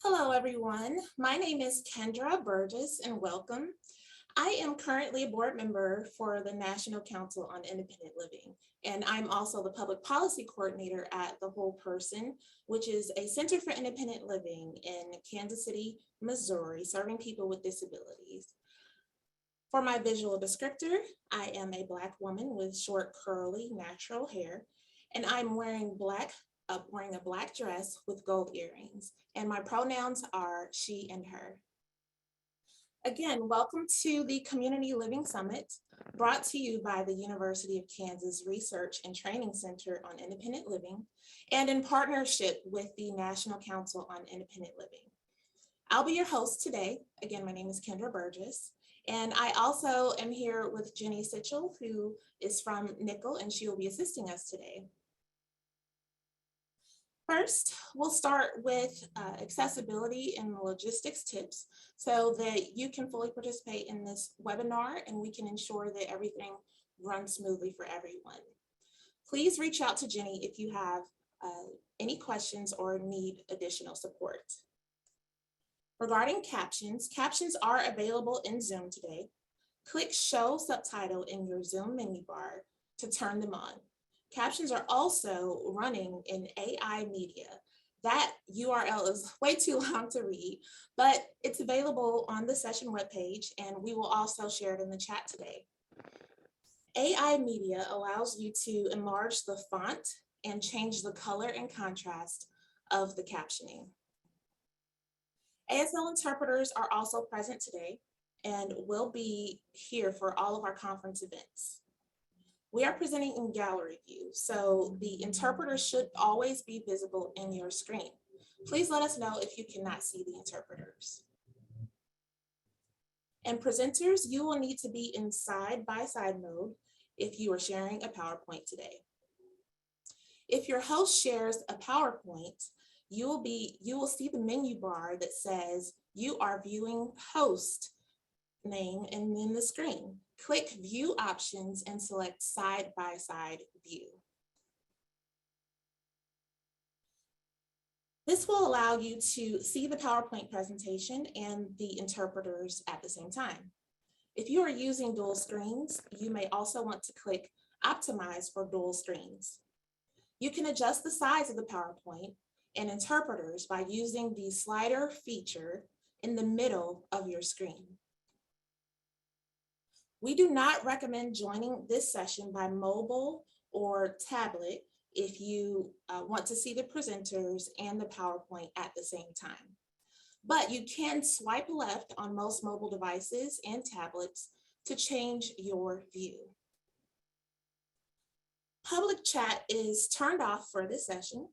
Hello, everyone. My name is Kendra Burgess, and welcome. I am currently a board member for the National Council on Independent Living, and I'm also the public policy coordinator at The Whole Person, which is a center for independent living in Kansas City, Missouri, serving people with disabilities. For my visual descriptor, I am a Black woman with short, curly, natural hair, and I'm wearing a black dress with gold earrings. And my pronouns are she and her. Again, welcome to the Community Living Summit, brought to you by the University of Kansas Research and Training Center on Independent Living, and in partnership with the National Council on Independent Living. I'll be your host today. Again, my name is Kendra Burgess, and I also am here with Jenny Sitchell, who is from Nickel, and she will be assisting us today. First, we'll start with accessibility and logistics tips so that you can fully participate in this webinar and we can ensure that everything runs smoothly for everyone. Please reach out to Jenny if you have any questions or need additional support. Regarding captions, captions are available in Zoom today. Click Show Subtitle in your Zoom menu bar to turn them on. Captions are also running in AI media. That URL is way too long to read, but it's available on the session webpage, and we will also share it in the chat today. AI media allows you to enlarge the font and change the color and contrast of the captioning. ASL interpreters are also present today and will be here for all of our conference events. We are presenting in gallery view, so the interpreter should always be visible in your screen. Please let us know if you cannot see the interpreters. And presenters, you will need to be in side-by-side mode if you are sharing a PowerPoint today. If your host shares a PowerPoint, you will see the menu bar that says you are viewing host name and then the screen. Click View Options and select Side-by-Side View. This will allow you to see the PowerPoint presentation and the interpreters at the same time. If you are using dual screens, you may also want to click Optimize for dual screens. You can adjust the size of the PowerPoint and interpreters by using the slider feature in the middle of your screen. We do not recommend joining this session by mobile or tablet if you want to see the presenters and the PowerPoint at the same time. But you can swipe left on most mobile devices and tablets to change your view. Public chat is turned off for this session,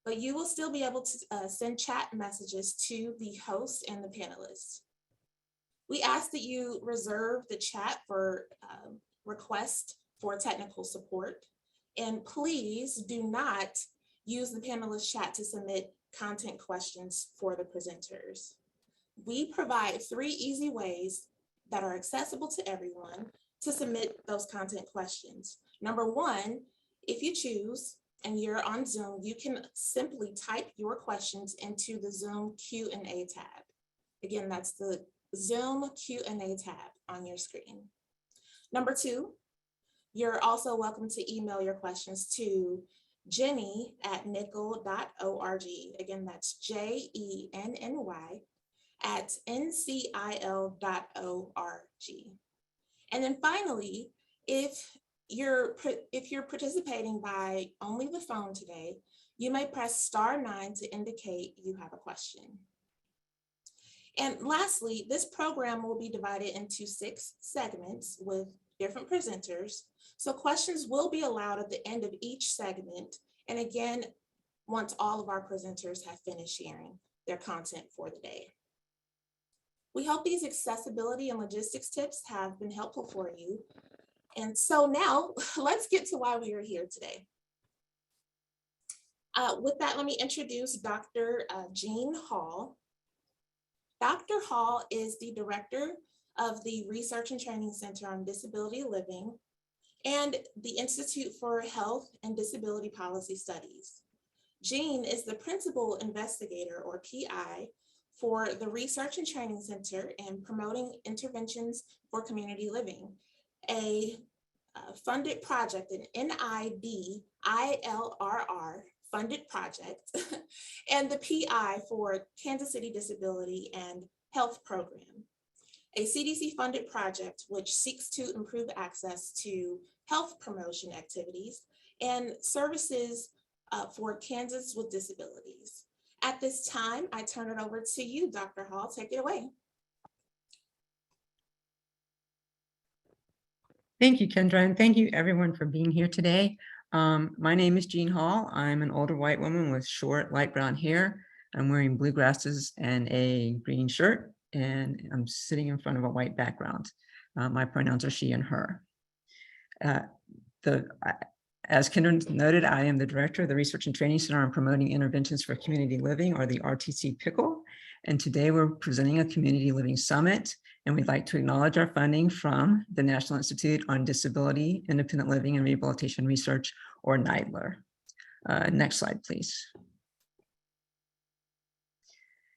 but you will still be able to send chat messages to the host and the panelists. We ask that you reserve the chat for requests for technical support. And please do not use the panelist chat to submit content questions for the presenters. We provide 3 easy ways that are accessible to everyone to submit those content questions. Number 1, if you choose and you're on Zoom, you can simply type your questions into the Zoom Q&A tab. Again, that's the Zoom Q&A tab on your screen. Number 2, you're also welcome to email your questions to jenny@nickel.org. Again, that's JENNY@ncil.org. And then finally, if you're participating by only the phone today, you may press *9 to indicate you have a question. And lastly, this program will be divided into 6 segments with different presenters. So questions will be allowed at the end of each segment. And again, once all of our presenters have finished sharing their content for the day. We hope these accessibility and logistics tips have been helpful for you. And so now let's get to why we are here today. With that, let me introduce Dr. Jean Hall. Dr. Hall is the director of the Research and Training Center on Disability Living and the Institute for Health and Disability Policy Studies. Jean is the Principal Investigator, or PI, for the Research and Training Center and Promoting Interventions for Community Living, a funded project, an NIDILRR funded project, and the PI for Kansas City Disability and Health Program, a CDC-funded project which seeks to improve access to health promotion activities and services for Kansas with disabilities. At this time, I turn it over to you, Dr. Hall. Take it away. Thank you, Kendra, and thank you everyone for being here today. My name is Jean Hall. I'm an older white woman with short, light brown hair. I'm wearing blue glasses and a green shirt, and I'm sitting in front of a white background. My pronouns are she and her. As Kendra noted, I am the director of the Research and Training Center on Promoting Interventions for Community Living, or the RTC PICLE. And today we're presenting a Community Living Summit, and we'd like to acknowledge our funding from the National Institute on Disability, Independent Living and Rehabilitation Research, or NIDLR. Next slide, please.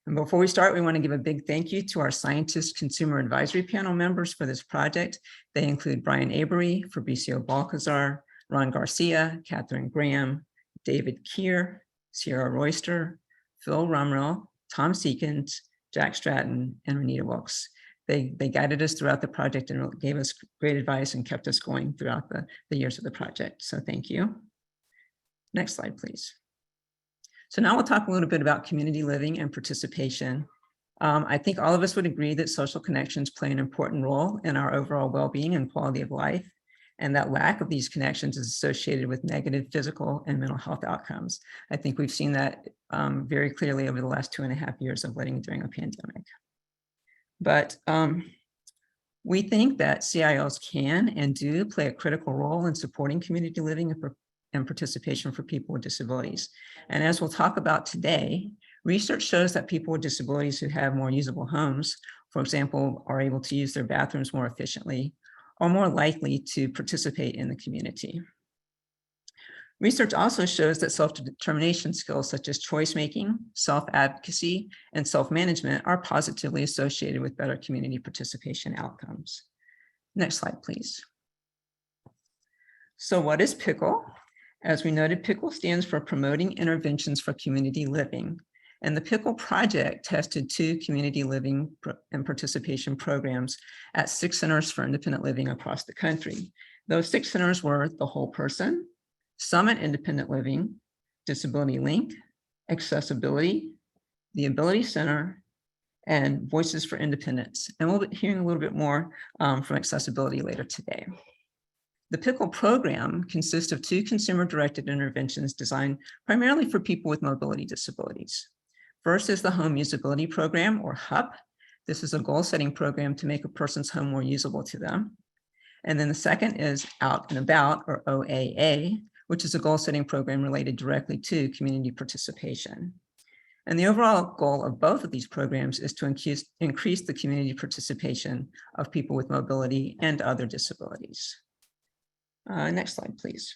And before we start, we want to give a big thank you to our Scientist Consumer Advisory Panel members for this project. They include Brian Avery, Fabricio Balcazar, Ron Garcia, Catherine Graham, David Keir, Sierra Royster, Phil Rumrell, Tom Seekins, Jack Stratton, and Renita Wilkes. They guided us throughout the project and gave us great advice and kept us going throughout the years of the project. So thank you. Next slide, please. So now we'll talk a little bit about community living and participation. I think all of us would agree that social connections play an important role in our overall well-being and quality of life, and that lack of these connections is associated with negative physical and mental health outcomes. I think we've seen that very clearly over the last 2.5 years of living during a pandemic. But we think that CILs can and do play a critical role in supporting community living and participation for people with disabilities. And as we'll talk about today, research shows that people with disabilities who have more usable homes, for example, are able to use their bathrooms more efficiently, are more likely to participate in the community. Research also shows that self-determination skills such as choice making, self-advocacy, and self-management are positively associated with better community participation outcomes. Next slide, please. So what is PICLE? As we noted, PICLE stands for Promoting Interventions for Community Living. And the PICLE project tested 2 community living and participation programs at 6 centers for independent living across the country. Those 6 centers were The Whole Person, Summit Independent Living, Disability Link, Accessibility, the Ability Center, and Voices for Independence. And we'll be hearing a little bit more from Accessibility later today. The PICLE program consists of 2 consumer-directed interventions designed primarily for people with mobility disabilities. First is the Home Usability Program, or HUP. This is a goal-setting program to make a person's home more usable to them. And then the second is Out and About, or OAA, which is a goal-setting program related directly to community participation. And the overall goal of both of these programs is to increase the community participation of people with mobility and other disabilities. Next slide, please.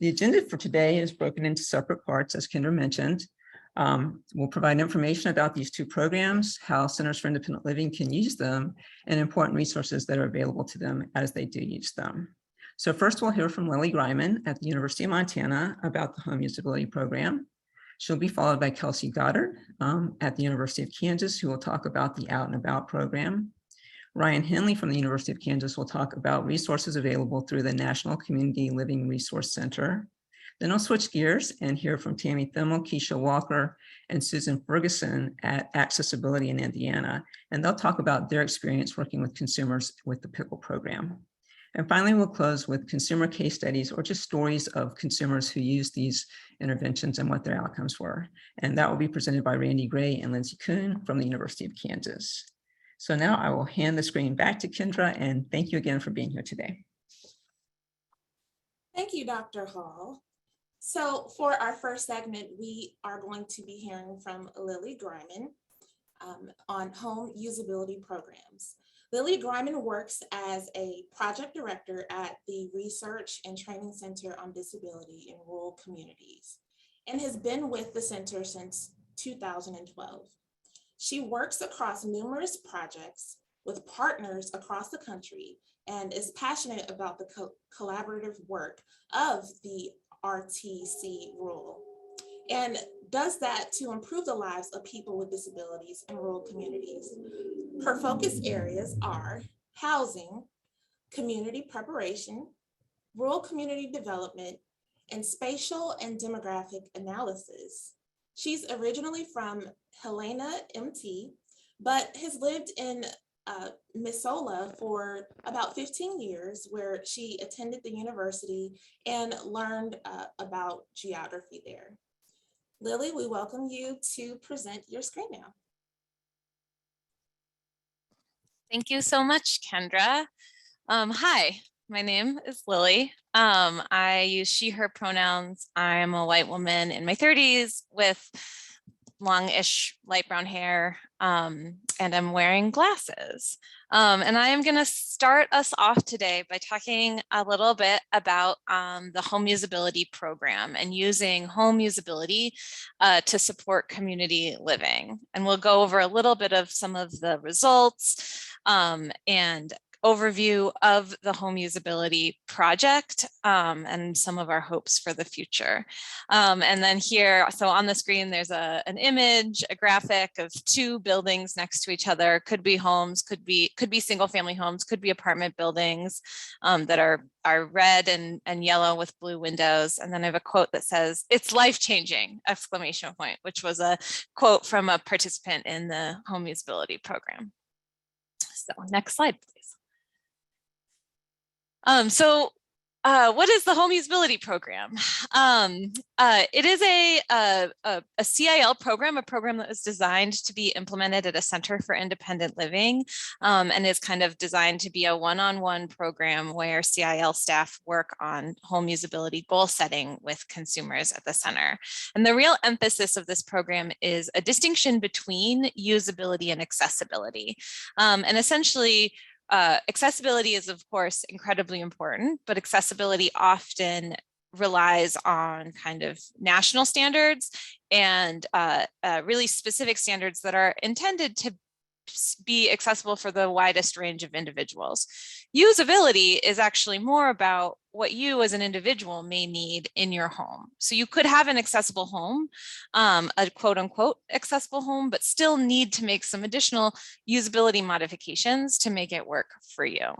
The agenda for today is broken into separate parts, as Kendra mentioned. We'll provide information about these 2 programs, how Centers for Independent Living can use them, and important resources that are available to them as they do use them. So first we'll hear from Lily Greiman at the University of Montana about the Home Usability Program. She'll be followed by Kelsey Goddard at the University of Kansas, who will talk about the Out and About program. Ryan Henley from the University of Kansas will talk about resources available through the National Community Living Resource Center. Then I'll switch gears and hear from Tammy Thimmel, Keisha Walker, and Susan Ferguson at Accessibility in Indiana, and they'll talk about their experience working with consumers with the PICLE program. And finally, we'll close with consumer case studies or just stories of consumers who use these interventions and what their outcomes were. And that will be presented by Randy Gray and Lindsay Kuhn from the University of Kansas. So now I will hand the screen back to Kendra, and thank you again for being here today. Thank you, Dr. Hall. So for our first segment, we are going to be hearing from Lily Greiman on home usability programs. Lily Griman works as a project director at the Research and Training Center on Disability in Rural Communities and has been with the center since 2012. She works across numerous projects with partners across the country and is passionate about the collaborative work of the RTC Rural and does that to improve the lives of people with disabilities in rural communities. Her focus areas are housing, community preparation, rural community development, and spatial and demographic analysis. She's originally from Helena, MT, but has lived in Missoula for about 15 years, where she attended the university and learned about geography there. Lily, we welcome you to present your screen now. Thank you so much, Kendra. Hi, my name is Lily. I use she, her pronouns. I'm a white woman in my 30s with longish light brown hair, and I'm wearing glasses. And I am going to start us off today by talking a little bit about the home usability program and using home usability to support community living. And we'll go over a little bit of some of the results and overview of the home usability project and some of our hopes for the future. And then here, so on the screen, there's an image, a graphic of two buildings next to each other. Could be homes, could be single family homes, could be apartment buildings that are red and yellow with blue windows. And then I have a quote that says, "It's life-changing!" exclamation point, which was a quote from a participant in the home usability program. So next slide, please. What is the home usability program? It is a CIL program, a program that was designed to be implemented at a Center for Independent Living, and is kind of designed to be a one-on-one program where CIL staff work on home usability goal setting with consumers at the center. And the real emphasis of this program is a distinction between usability and accessibility. And essentially, accessibility is, of course, incredibly important, but accessibility often relies on kind of national standards and really specific standards that are intended to be accessible for the widest range of individuals. Usability is actually more about what you as an individual may need in your home. So you could have an accessible home, a quote unquote accessible home, but still need to make some additional usability modifications to make it work for you.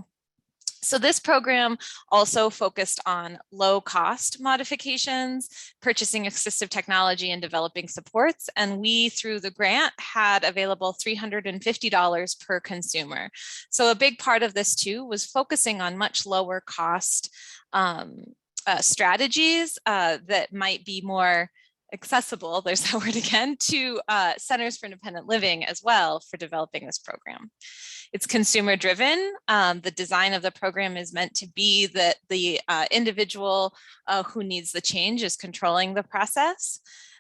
So this program also focused on low cost modifications, purchasing assistive technology and developing supports. And we, through the grant, had available $350 per consumer. So a big part of this too was focusing on much lower cost strategies that might be more accessible, there's that word again, to centers for independent living as well for developing this program. It's consumer driven. The design of the program is meant to be that the individual who needs the change is controlling the process.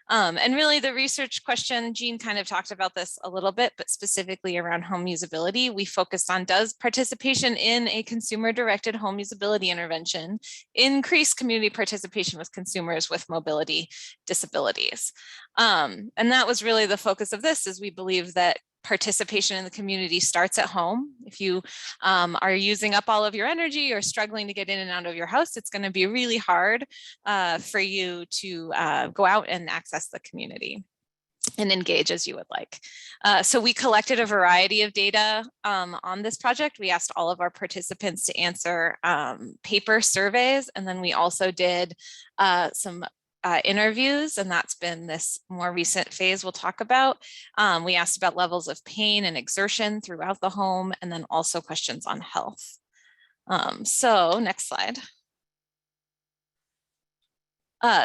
And really the research question, Jean kind of talked about this a little bit, but specifically around home usability, we focused on, does participation in a consumer directed home usability intervention increase community participation with consumers with mobility disabilities? And that was really the focus of this, is we believe that participation in the community starts at home. If you are using up all of your energy or struggling to get in and out of your house, it's going to be really hard for you to go out and access the community and engage as you would like. So we collected a variety of data on this project. We asked all of our participants to answer paper surveys, and then we also did some interviews, and that's been this more recent phase we'll talk about. We asked about levels of pain and exertion throughout the home, and then also questions on health. So next slide.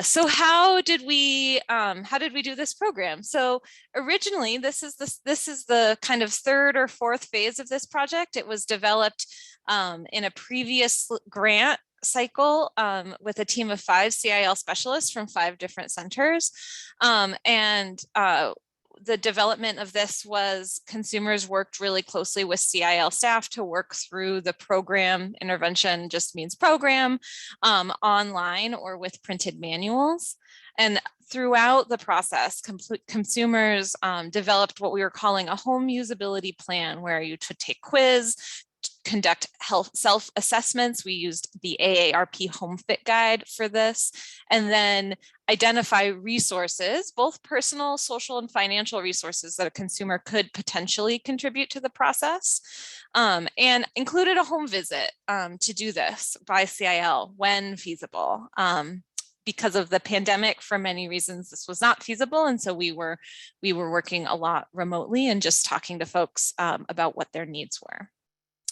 So how did we do this program? So originally, this is the kind of third or fourth phase of this project. It was developed in a previous grant cycle with a team of 5 CIL specialists from 5 different centers. the development of this was consumers worked really closely with CIL staff to work through the program. Intervention just means program, online or with printed manuals. And throughout the process, consumers developed what we were calling a home usability plan, where you could take quiz, conduct health self-assessments. We used the AARP Home Fit Guide for this, and then identify resources, both personal, social, and financial resources that a consumer could potentially contribute to the process, and included a home visit to do this by CIL when feasible. Because of the pandemic, for many reasons, this was not feasible. And so we were working a lot remotely and just talking to folks about what their needs were.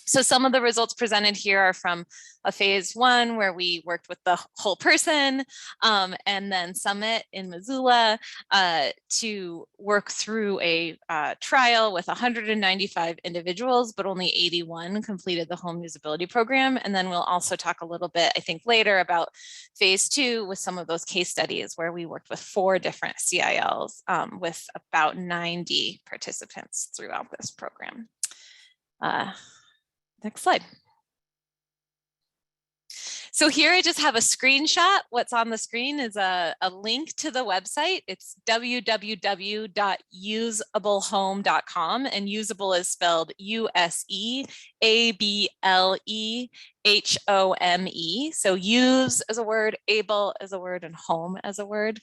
So some of the results presented here are from a phase 1 where we worked with the whole person, and then Summit in Missoula to work through a trial with 195 individuals, but only 81 completed the home usability program. And then we'll also talk a little bit, I think, later about phase 2 with some of those case studies where we worked with 4 different CILs with about 90 participants throughout this program. Next slide. So here I just have a screenshot. What's on the screen is a link to the website. It's www.usablehome.com, and usable is spelled USEABLEHOME. So use as a word, able as a word, and home as a word.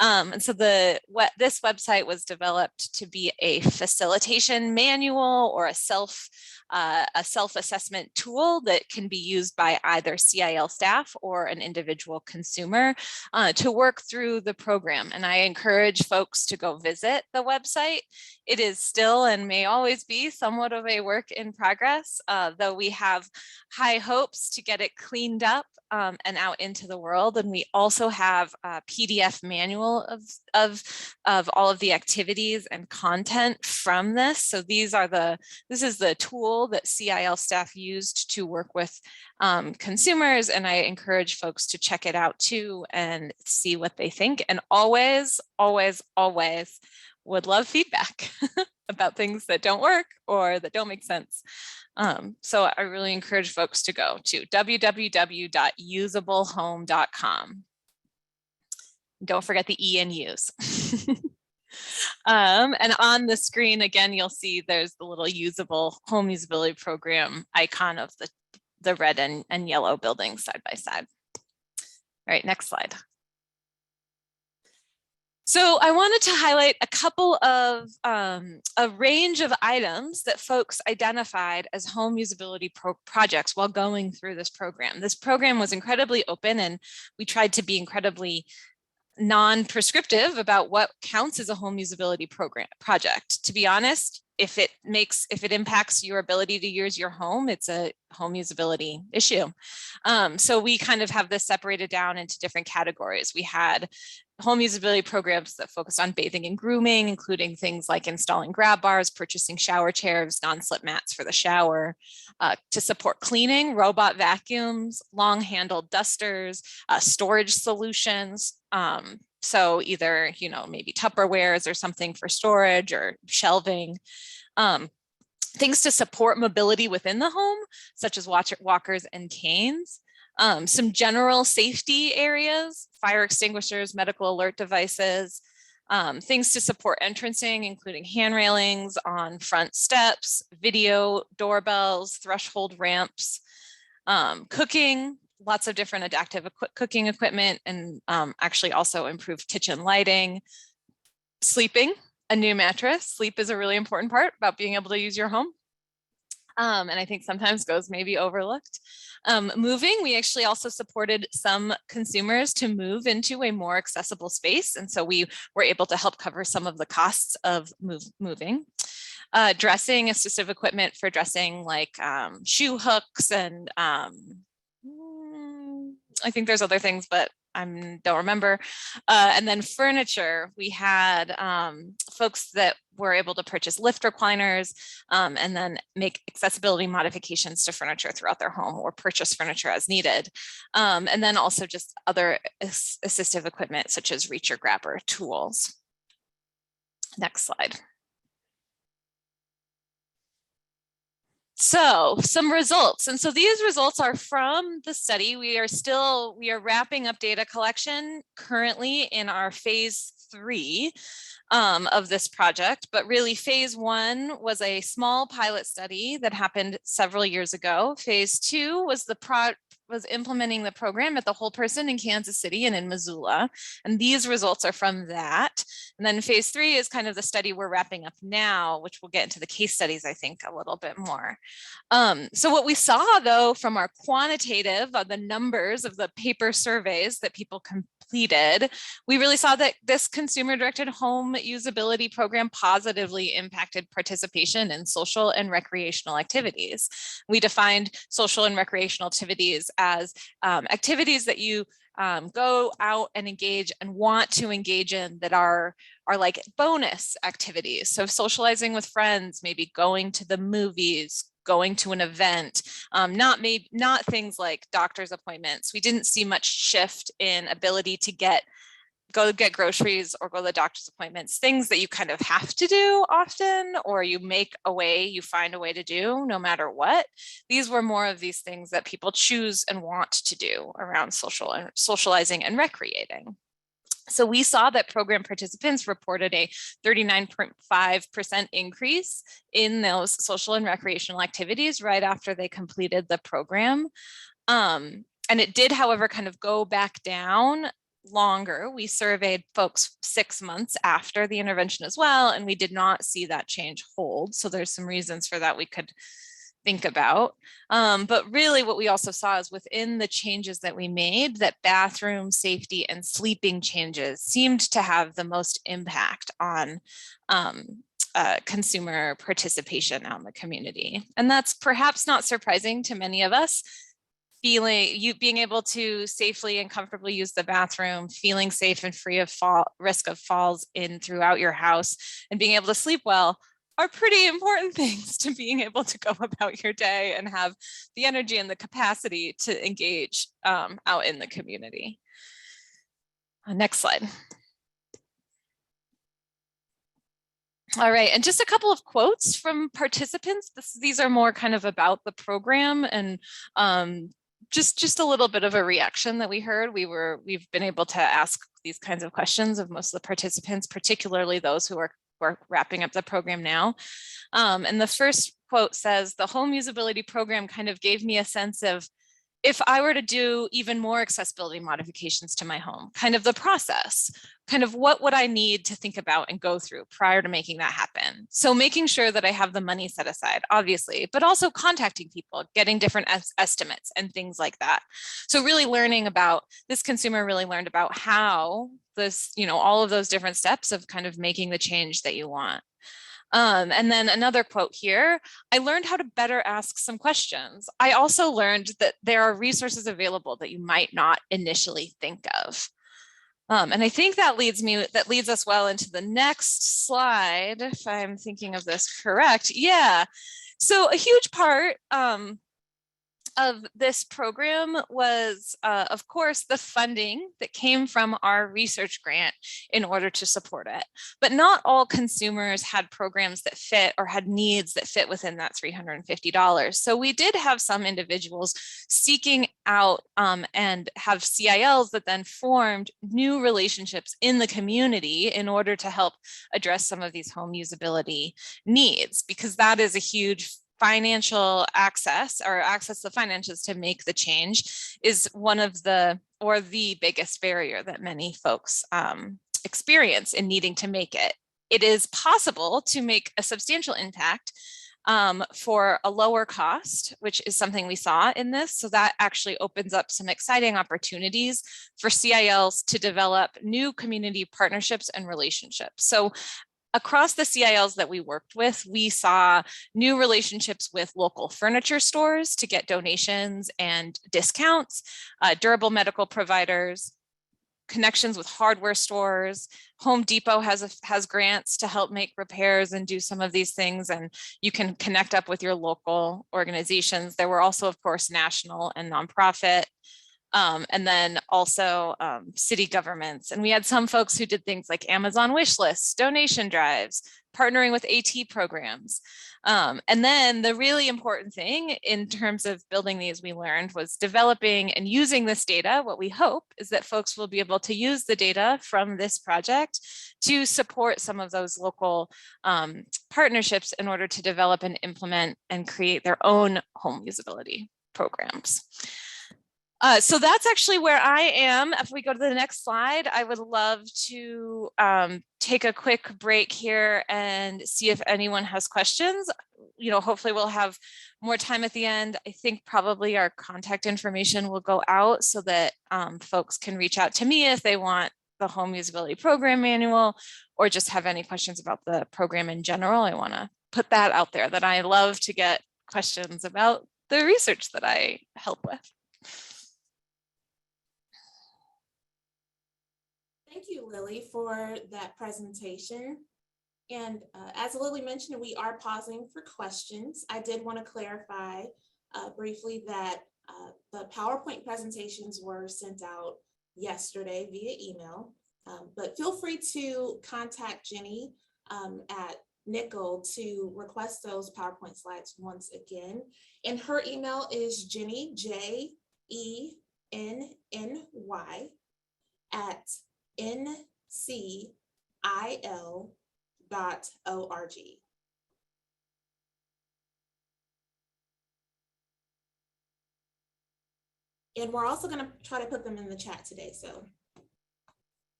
And so this website was developed to be a facilitation manual or a self-assessment tool that can be used by either CIL staff or an individual consumer to work through the program. And I encourage folks to go visit the website. It is still and may always be somewhat of a work in progress, though we have high hopes to get it cleaned up and out into the world. And we also have a PDF manual of all of the activities and content from this. So this is the tool that CIL staff used to work with consumers. And I encourage folks to check it out too and see what they think. And always, always, always would love feedback about things that don't work or that don't make sense. So I really encourage folks to go to www.usablehome.com. Don't forget the E and U's. And on the screen, again, you'll see there's the little home usability program icon of the red and yellow buildings side by side. All right, next slide. So I wanted to highlight a couple of a range of items that folks identified as home usability projects while going through this program. This program was incredibly open, and we tried to be incredibly non-prescriptive about what counts as a home usability project. To be honest, if it impacts your ability to use your home, it's a home usability issue. So we kind of have this separated down into different categories. We had home usability programs that focus on bathing and grooming, including things like installing grab bars, purchasing shower chairs, non-slip mats for the shower, to support cleaning, robot vacuums, long-handled dusters, storage solutions. So either, maybe Tupperwares or something for storage or shelving. Things to support mobility within the home, such as walkers and canes. Some general safety areas, fire extinguishers, medical alert devices, things to support entrancing, including hand railings on front steps, video doorbells, threshold ramps, cooking, lots of different adaptive cooking equipment, and actually also improved kitchen lighting, sleeping, a new mattress. Sleep is a really important part about being able to use your home. And I think sometimes goes maybe overlooked. Moving, we actually also supported some consumers to move into a more accessible space. And so we were able to help cover some of the costs of moving. Dressing, assistive equipment for dressing, like shoe hooks, and I think there's other things, but I don't remember. And then furniture, we had folks that were able to purchase lift recliners and then make accessibility modifications to furniture throughout their home, or purchase furniture as needed. And then also just other assistive equipment such as reacher grabber tools. Next slide. So some results. And so these results are from the study. We are wrapping up data collection currently in our phase 3 of this project, but really phase 1 was a small pilot study that happened several years ago. Phase 2 was was implementing the program at the Whole Person in Kansas City and in Missoula. And these results are from that. And then phase 3 is kind of the study we're wrapping up now, which we'll get into the case studies, I think, a little bit more. So what we saw, though, from our quantitative of the numbers of the paper surveys that people completed, we really saw that this consumer-directed home usability program positively impacted participation in social and recreational activities. We defined social and recreational activities as activities that you go out and engage and want to engage in that are like bonus activities. So socializing with friends, maybe going to the movies, going to an event, not things like doctor's appointments. We didn't see much shift in ability to go get groceries or go to the doctor's appointments, things that you kind of have to do often, or you find a way to do no matter what. These were more of these things that people choose and want to do around socializing and recreating. So we saw that program participants reported a 39.5% increase in those social and recreational activities right after they completed the program. And it did, however, kind of go back down longer. We surveyed folks 6 months after the intervention as well, and we did not see that change hold. So there's some reasons for that we could think about. But really what we also saw is within the changes that we made, that bathroom safety and sleeping changes seemed to have the most impact on consumer participation out in the community. And that's perhaps not surprising to many of us. Being able to safely and comfortably use the bathroom, feeling safe and free of risk of falls in throughout your house, and being able to sleep well are pretty important things to being able to go about your day and have the energy and the capacity to engage out in the community. Next slide. All right, and just a couple of quotes from participants. These are more kind of about the program and just a little bit of a reaction that we heard. We've been able to ask these kinds of questions of most of the participants, particularly those who are wrapping up the program now. And the first quote says, "The home usability program kind of gave me a sense of if I were to do even more accessibility modifications to my home, kind of the process, kind of what would I need to think about and go through prior to making that happen. So making sure that I have the money set aside, obviously, but also contacting people, getting different estimates and things like that. So really learning about, this consumer really learned about how this, all of those different steps of kind of making the change that you want. And then another quote here, "I learned how to better ask some questions. I also learned that there are resources available that you might not initially think of." And I think that leads us well into the next slide, if I'm thinking of this correct. Yeah, so a huge part of this program was, of course, the funding that came from our research grant in order to support it. But not all consumers had programs that fit or had needs that fit within that $350. So we did have some individuals seeking out and have CILs that then formed new relationships in the community in order to help address some of these home usability needs, because that is a huge financial access, or access to finances to make the change, is one of the biggest barrier that many folks experience in needing to make it. It is possible to make a substantial impact for a lower cost, which is something we saw in this. So that actually opens up some exciting opportunities for CILs to develop new community partnerships and relationships. So across the CILs that we worked with, we saw new relationships with local furniture stores to get donations and discounts, durable medical providers, connections with hardware stores. Home Depot has grants to help make repairs and do some of these things, and you can connect up with your local organizations. There were also, of course, national and nonprofit And then also city governments. And we had some folks who did things like Amazon wish lists, donation drives, partnering with AT programs. And then the really important thing in terms of building these, we learned, was developing and using this data. What we hope is that folks will be able to use the data from this project to support some of those local partnerships in order to develop and implement and create their own home usability programs. So that's actually where I am. If we go to the next slide, I would love to take a quick break here and see if anyone has questions. You know, hopefully we'll have more time at the end. I think probably our contact information will go out so that folks can reach out to me if they want the home usability program manual or just have any questions about the program in general. I want to put that out there, that I love to get questions about the research that I help with. Thank you, Lily, for that presentation. And as Lily mentioned, we are pausing for questions. I did want to clarify briefly that the PowerPoint presentations were sent out yesterday via email, but feel free to contact Jenny at Nickel to request those PowerPoint slides once again. And her email is Jenny, JENNY at ncil.org. And we're also going to try to put them in the chat today. So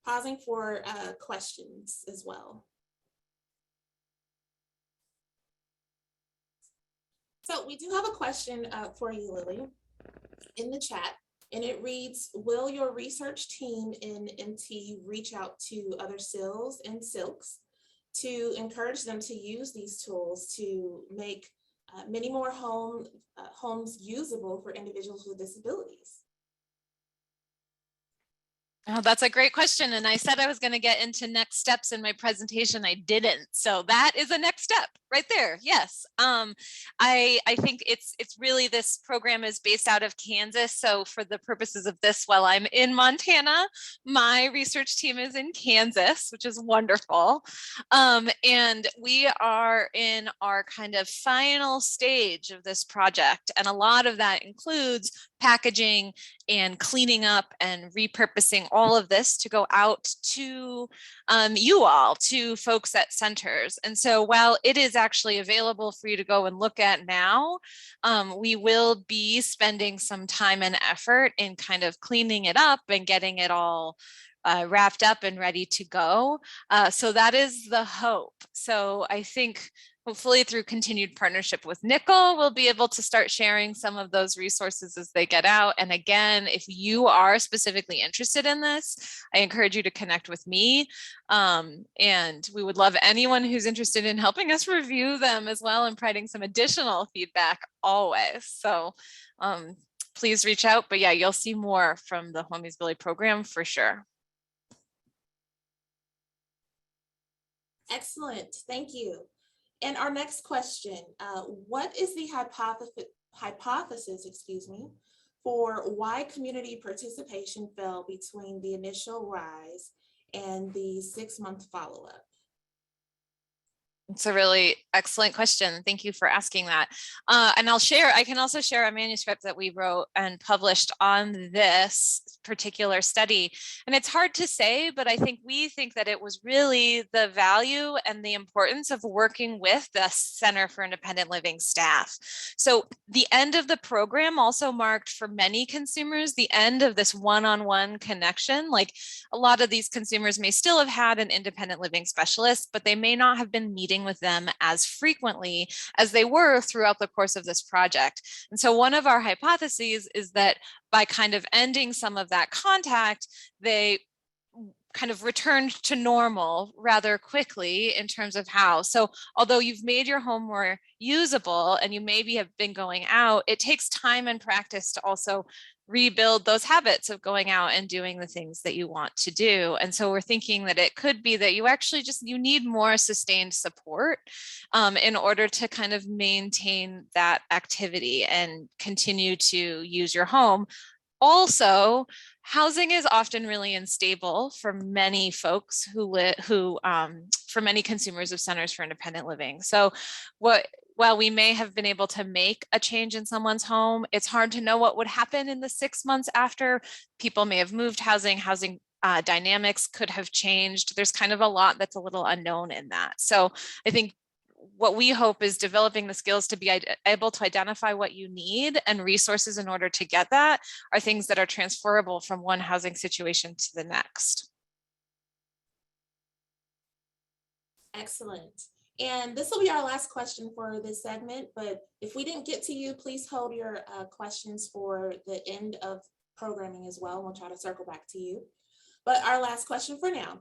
pausing for questions as well. So we do have a question for you, Lily, in the chat. And it reads, will your research team in MT reach out to other CILs and SILCs to encourage them to use these tools to make many more homes usable for individuals with disabilities? Oh, that's a great question. And I said I was going to get into next steps in my presentation. I didn't. So that is a next step right there. Yes. I think it's really, this program is based out of Kansas. So for the purposes of this, while I'm in Montana, my research team is in Kansas, which is wonderful. And we are in our kind of final stage of this project. And a lot of that includes packaging and cleaning up and repurposing all of this to go out to you all, to folks at centers. And so while it is actually available for you to go and look at now, we will be spending some time and effort in kind of cleaning it up and getting it all wrapped up and ready to go. So that is the hope. So I think hopefully through continued partnership with Nickel, we'll be able to start sharing some of those resources as they get out. And again, if you are specifically interested in this, I encourage you to connect with me. And we would love anyone who's interested in helping us review them as well and providing some additional feedback always. So please reach out. But yeah, you'll see more from the Home Usability Program for sure. Excellent, thank you. And our next question, what is the hypothesis, for why community participation fell between the initial rise and the 6-month follow-up? It's a really excellent question. Thank you for asking that. And I can also share a manuscript that we wrote and published on this particular study. And it's hard to say, but we think that it was really the value and the importance of working with the Center for Independent Living staff. So the end of the program also marked for many consumers the end of this one-on-one connection. Like a lot of these consumers may still have had an independent living specialist, but they may not have been meeting with them as frequently as they were throughout the course of this project. And so one of our hypotheses is that by kind of ending some of that contact, they kind of returned to normal rather quickly in terms of how. So although you've made your home more usable and you maybe have been going out, it takes time and practice to also rebuild those habits of going out and doing the things that you want to do. And so we're thinking that it could be that you actually you need more sustained support in order to kind of maintain that activity and continue to use your home Also, housing is often really unstable for many folks for many consumers of centers for independent living. So while we may have been able to make a change in someone's home, it's hard to know what would happen in the 6 months after. People may have moved housing dynamics could have changed. There's kind of a lot that's a little unknown in that. So I think what we hope is developing the skills to be able to identify what you need and resources in order to get that are things that are transferable from one housing situation to the next. Excellent. And this will be our last question for this segment, but if we didn't get to you, please hold your questions for the end of programming as well. We'll try to circle back to you. But our last question for now,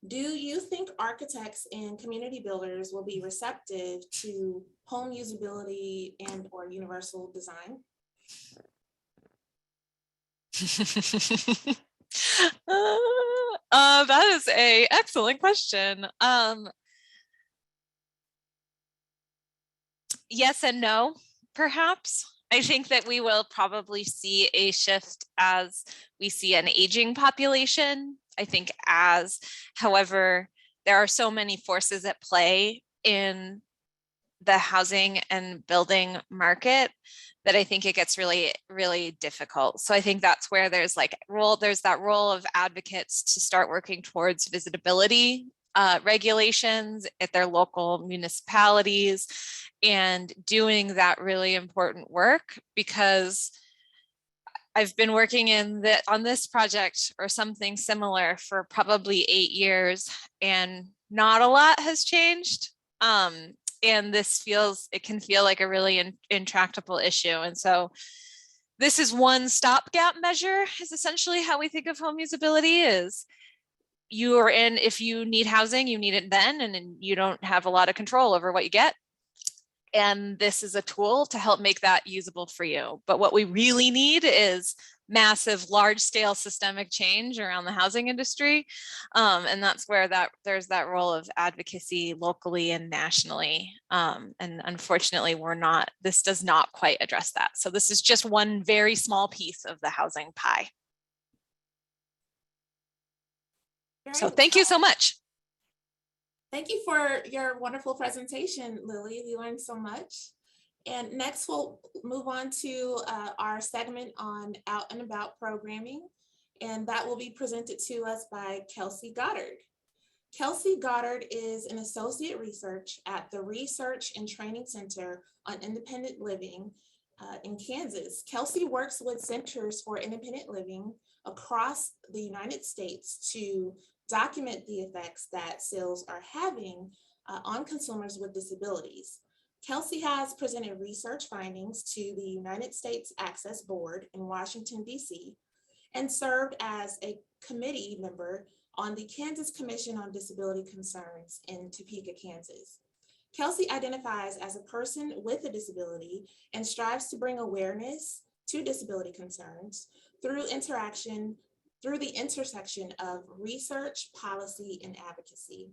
do you think architects and community builders will be receptive to home usability and or universal design? That is an excellent question. Yes and no, perhaps. I think that we will probably see a shift as we see an aging population. I think however, there are so many forces at play in the housing and building market that I think it gets really, really difficult. So I think that's where there's that role of advocates to start working towards visitability regulations at their local municipalities and doing that really important work, because I've been working on this project or something similar for probably 8 years and not a lot has changed. And it can feel like a really intractable issue. And so this is one stopgap measure is essentially how we think of home usability is if you need housing, you need it then, and you don't have a lot of control over what you get. And this is a tool to help make that usable for you. But what we really need is massive, large-scale systemic change around the housing industry. And that's where there's that role of advocacy locally and nationally. And unfortunately, this does not quite address that. So this is just one very small piece of the housing pie. So thank you so much. Thank you for your wonderful presentation, Lily. We learned so much. And next we'll move on to our segment on out and about programming. And that will be presented to us by Kelsey Goddard. Kelsey Goddard is an associate research at the Research and Training Center on Independent Living in Kansas. Kelsey works with centers for independent living across the United States to document the effects that sales are having on consumers with disabilities. Kelsey has presented research findings to the United States Access Board in Washington, D.C., and served as a committee member on the Kansas Commission on Disability Concerns in Topeka, Kansas. Kelsey identifies as a person with a disability and strives to bring awareness to disability concerns through the intersection of research, policy, and advocacy.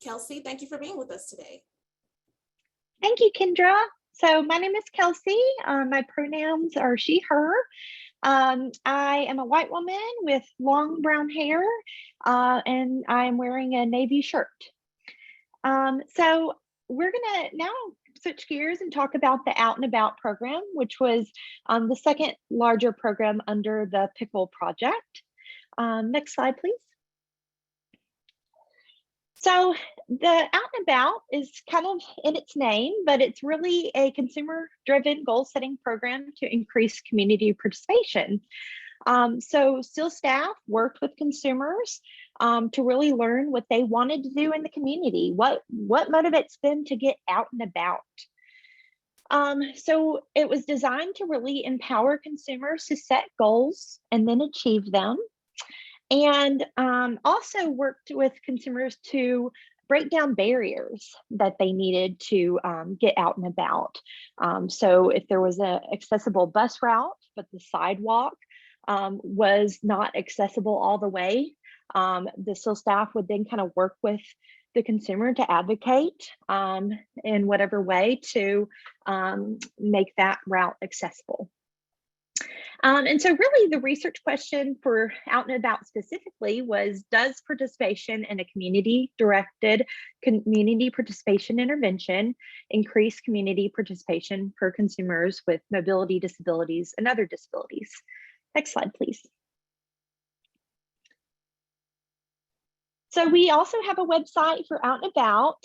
Kelsey, thank you for being with us today. Thank you, Kendra. So my name is Kelsey. My pronouns are she, her. I am a white woman with long brown hair, and I'm wearing a navy shirt. So we're gonna now switch gears and talk about the Out and About program, which was the second larger program under the Pickle project. Next slide, please. So the Out and About is kind of in its name, but it's really a consumer-driven goal-setting program to increase community participation. So SIL staff worked with consumers to really learn what they wanted to do in the community, what motivates them to get out and about. So it was designed to really empower consumers to set goals and then achieve them. And also worked with consumers to break down barriers that they needed to get out and about. So if there was an accessible bus route, but the sidewalk was not accessible all the way, the SIL staff would then kind of work with the consumer to advocate in whatever way to make that route accessible. And so really the research question for Out and About specifically was, does participation in a community-directed community participation intervention increase community participation for consumers with mobility disabilities and other disabilities? Next slide, please. So we also have a website for Out and About.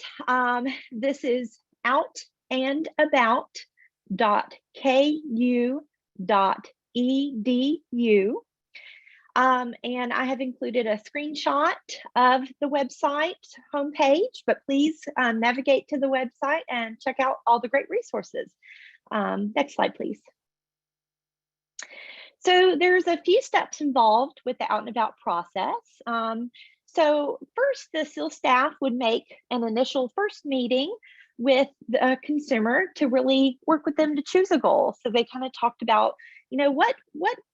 This is outandabout.ku.edu. And I have included a screenshot of the website homepage, but please navigate to the website and check out all the great resources. Next slide, please. So there's a few steps involved with the Out and About process. So first, the ASL staff would make an initial first meeting with the consumer to really work with them to choose a goal. So they kind of talked about, what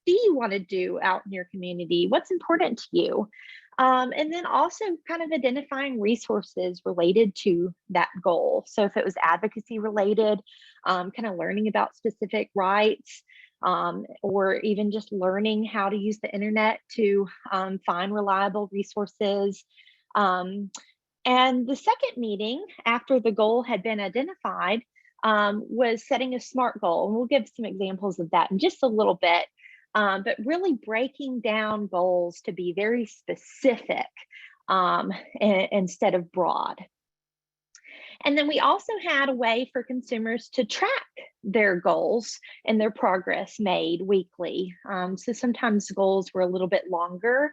do you want to do out in your community? What's important to you? And then also kind of identifying resources related to that goal. So if it was advocacy related, kind of learning about specific rights, or even just learning how to use the internet to find reliable resources. And the second meeting after the goal had been identified was setting a SMART goal. And we'll give some examples of that in just a little bit, but really breaking down goals to be very specific instead of broad. And then we also had a way for consumers to track their goals and their progress made weekly. So sometimes goals were a little bit longer,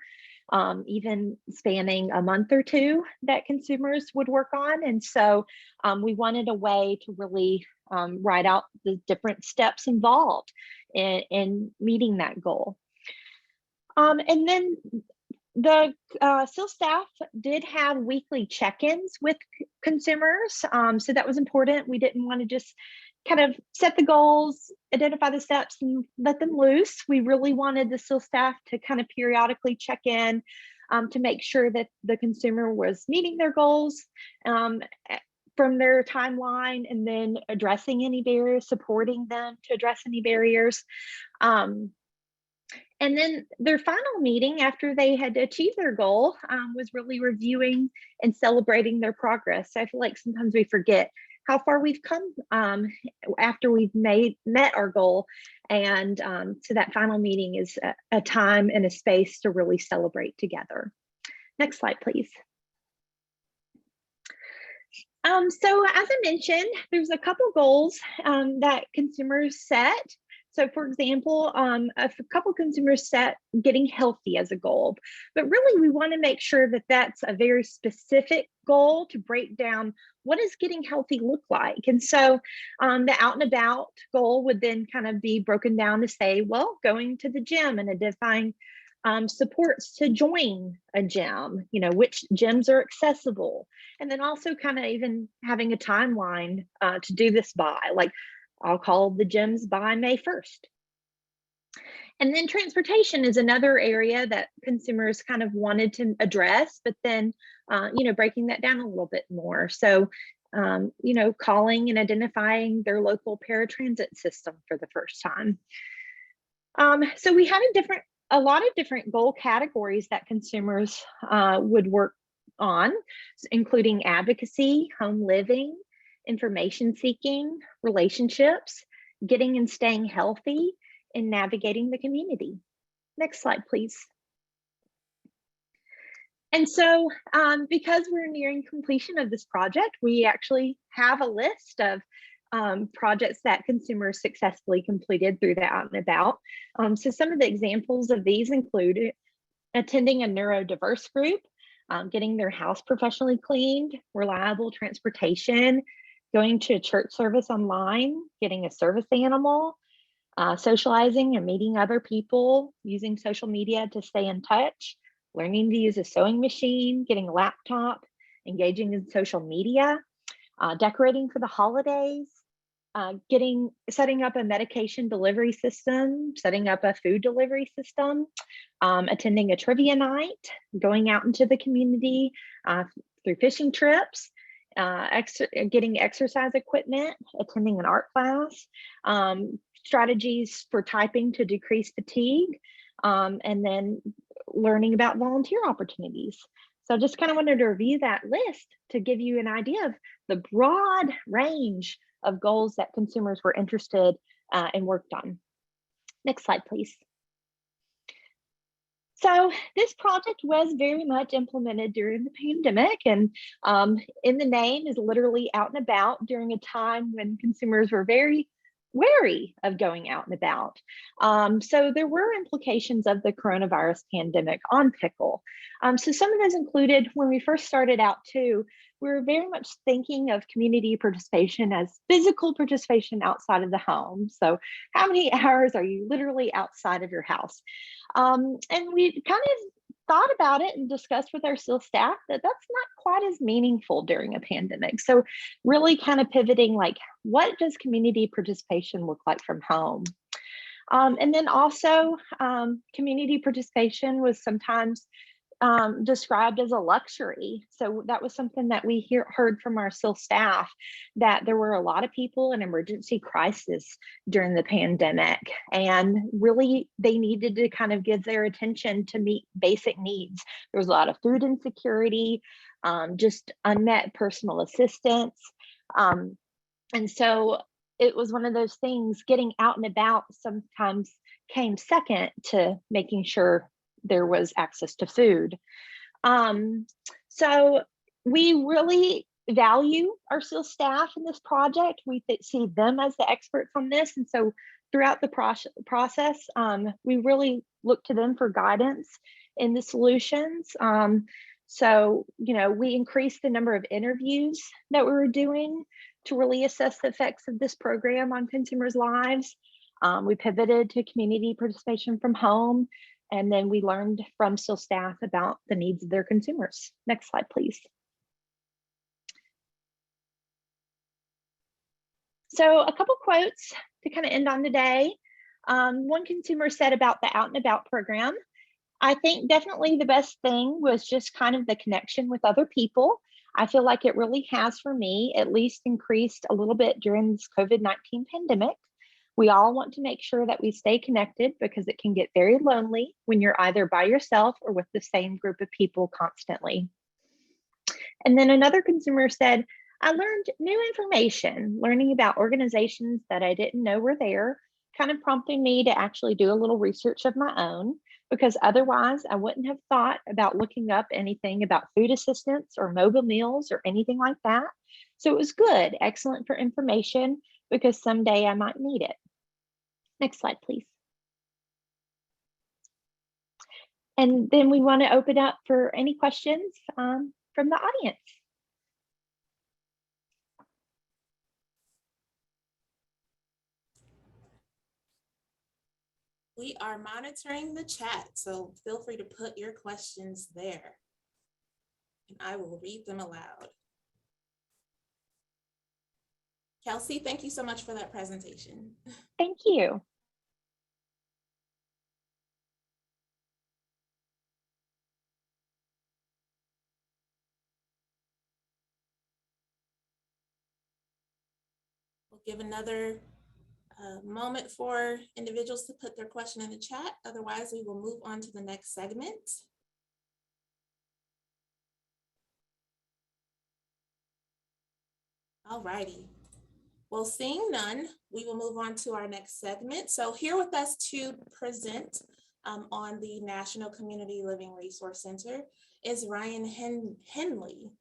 even spanning a month or two that consumers would work on. And so we wanted a way to really write out the different steps involved in meeting that goal. And then the ASL staff did have weekly check-ins with consumers. So that was important. We didn't want to just kind of set the goals, identify the steps, and let them loose. We really wanted the ASL staff to kind of periodically check in to make sure that the consumer was meeting their goals from their timeline, and then addressing any barriers, supporting them to address any barriers. And then their final meeting after they had achieved their goal was really reviewing and celebrating their progress. I feel like sometimes we forget how far we've come after we've met our goal. And so that final meeting is a time and a space to really celebrate together. Next slide, please. So as I mentioned, there's a couple goals that consumers set. So for example, a couple consumers set getting healthy as a goal, but really we want to make sure that that's a very specific goal to break down what does getting healthy look like. And so the Out and About goal would then kind of be broken down to say, well, going to the gym and identifying supports to join a gym, which gyms are accessible. And then also kind of even having a timeline to do this by, like, I'll call the gyms by May 1st. And then transportation is another area that consumers kind of wanted to address, but then, breaking that down a little bit more. So, calling and identifying their local paratransit system for the first time. So we had a lot of different goal categories that consumers would work on, including advocacy, home living, information seeking, relationships, getting and staying healthy, and navigating the community. Next slide, please. And so because we're nearing completion of this project, we actually have a list of projects that consumers successfully completed through the Out and About. So some of the examples of these include attending a neurodiverse group, getting their house professionally cleaned, reliable transportation, going to a church service online, getting a service animal, socializing and meeting other people, using social media to stay in touch, learning to use a sewing machine, getting a laptop, engaging in social media, decorating for the holidays, setting up a medication delivery system, setting up a food delivery system, attending a trivia night, going out into the community through fishing trips, getting exercise equipment, attending an art class, strategies for typing to decrease fatigue, and then learning about volunteer opportunities. So just kind of wanted to review that list to give you an idea of the broad range of goals that consumers were interested and worked on. Next slide, please. So this project was very much implemented during the pandemic, and in the name is literally out and about during a time when consumers were very wary of going out and about. So there were implications of the coronavirus pandemic on Pickle. So some of those included, when we first started out too, we were very much thinking of community participation as physical participation outside of the home. So how many hours are you literally outside of your house? And we kind of thought about it and discussed with our SEAL staff that that's not quite as meaningful during a pandemic. So really kind of pivoting, like, what does community participation look like from home? And then also community participation was sometimes described as a luxury. So that was something that we heard from our SEAL staff, that there were a lot of people in emergency crisis during the pandemic, and really they needed to kind of give their attention to meet basic needs. There was a lot of food insecurity, just unmet personal assistance. And so it was one of those things, getting out and about sometimes came second to making sure there was access to food. So we really value our SEAL staff in this project. We see them as the experts on this. And so throughout the process, we really look to them for guidance in the solutions. So, you know, we increased the number of interviews that we were doing to really assess the effects of this program on consumers' lives. We pivoted to community participation from home, and then we learned from SEAL staff about the needs of their consumers. Next slide, please. So a couple quotes to kind of end on today. One consumer said about the Out and About program, "I think definitely the best thing was just kind of the connection with other people. I feel like it really has, for me, at least increased a little bit during this COVID-19 pandemic. We all want to make sure that we stay connected because it can get very lonely when you're either by yourself or with the same group of people constantly." And then another consumer said, "I learned new information, learning about organizations that I didn't know were there, kind of prompting me to actually do a little research of my own, because otherwise I wouldn't have thought about looking up anything about food assistance or mobile meals or anything like that. So it was good, excellent for information, because someday I might need it." Next slide, please. And then we want to open up for any questions from the audience. We are monitoring the chat, so feel free to put your questions there, and I will read them aloud. Kelsey, thank you so much for that presentation. Thank you. We'll give another moment for individuals to put their question in the chat. Otherwise, we will move on to the next segment. All righty. Well, seeing none, we will move on to our next segment. So here with us to present on the National Community Living Resource Center is Ryan Henley.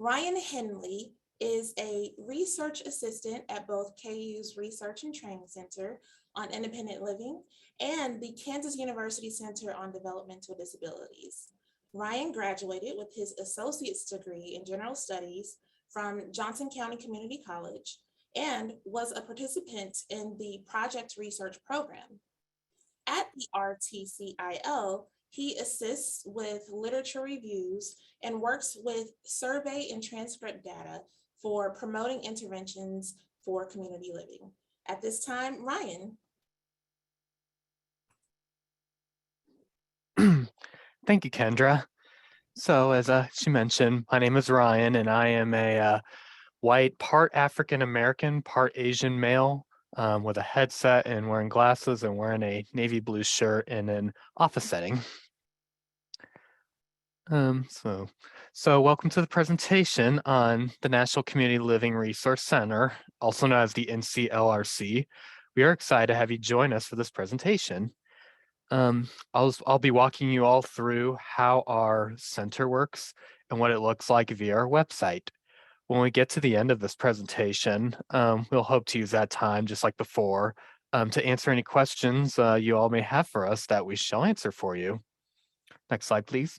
Ryan Henley is a research assistant at both KU's Research and Training Center on Independent Living and the Kansas University Center on Developmental Disabilities. Ryan graduated with his associate's degree in general studies from Johnson County Community College and was a participant in the Project Research Program. At the RTCIL, he assists with literature reviews and works with survey and transcript data for promoting interventions for community living. At this time, Ryan. Thank you, Kendra. So as she mentioned, my name is Ryan, and I am a white, part African-American, part Asian male with a headset and wearing glasses and wearing a navy blue shirt in an office setting. So welcome to the presentation on the National Community Living Resource Center, also known as the NCLRC. We are excited to have you join us for this presentation. I'll be walking you all through how our center works and what it looks like via our website. When we get to the end of this presentation, we'll hope to use that time, just like before, to answer any questions you all may have for us that we shall answer for you. Next slide, please.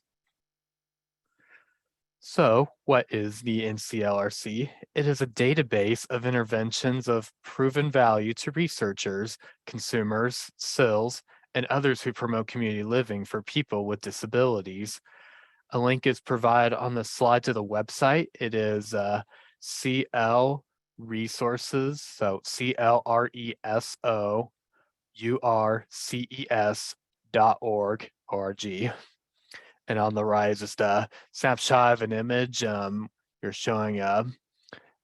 So what is the NCLRC? It is a database of interventions of proven value to researchers, consumers, CILs, and others who promote community living for people with disabilities. A link is provided on the slide to the website. It is CL Resources, so CLRESOURCES.org. And on the right is just a snapshot of an image. You're showing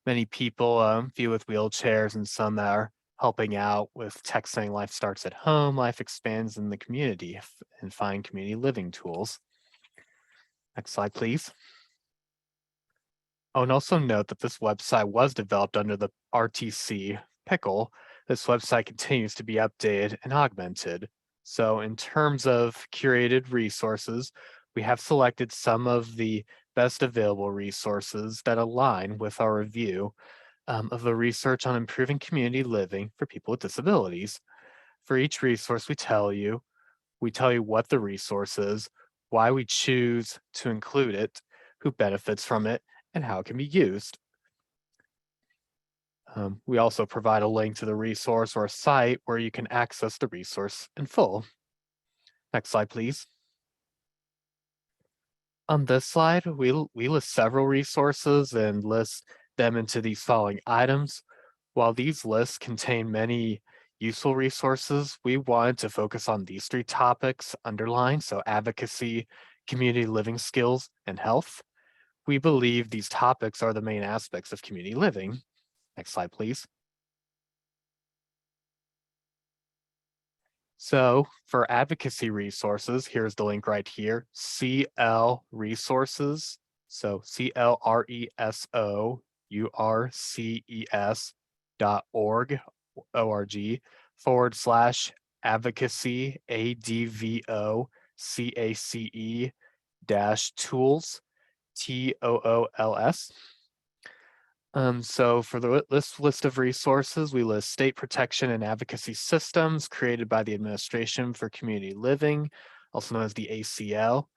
many people, few with wheelchairs and some that are helping out with text saying life starts at home, life expands in the community, and find community living tools. Next slide, please. Oh, and also note that this website was developed under the RTC Pickle. This website continues to be updated and augmented. So in terms of curated resources, we have selected some of the best available resources that align with our review of the research on improving community living for people with disabilities. For each resource, we tell you what the resource is, why we choose to include it, who benefits from it, and how it can be used. We also provide a link to the resource or a site where you can access the resource in full. Next slide, please. On this slide, we list several resources and list them into these following items. While these lists contain many useful resources, we wanted to focus on these 3 topics underlined, so advocacy, community living skills, and health. We believe these topics are the main aspects of community living. Next slide, please. So for advocacy resources, here's the link right here, CL Resources. So CLRESOURCES.org/advocacy ADVOCACE-tools TOOLS. So for this list of resources, we list state protection and advocacy systems created by the Administration for Community Living, also known as the ACL.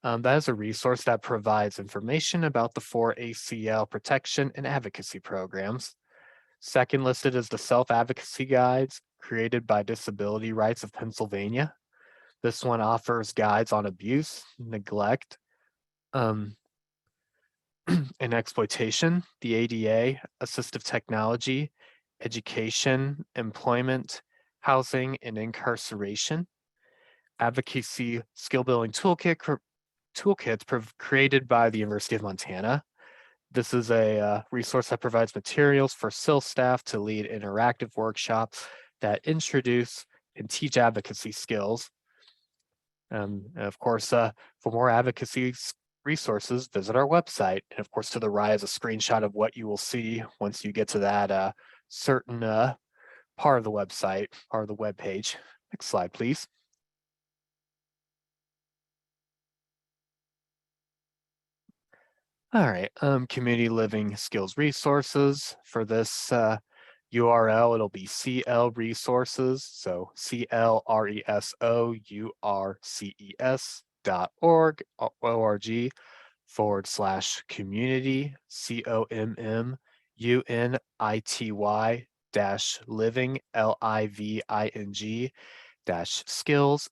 That is a resource that provides information about the 4 ACL protection and advocacy programs. Second listed is the self-advocacy guides created by Disability Rights of Pennsylvania. This one offers guides on abuse, neglect, and exploitation, the ADA, assistive technology, education, employment, housing, and incarceration. Advocacy skill building toolkits created by the University of Montana. This is a resource that provides materials for SIL staff to lead interactive workshops that introduce and teach advocacy skills. And of course, for more advocacy resources, visit our website. And of course, to the right is a screenshot of what you will see once you get to that certain part of the website, part of the web page. Next slide, please. All right, community living skills resources. For this URL, it'll be CL Resources, so CLRESOURCES.org/community COMMUNITY -living -skills SKILLS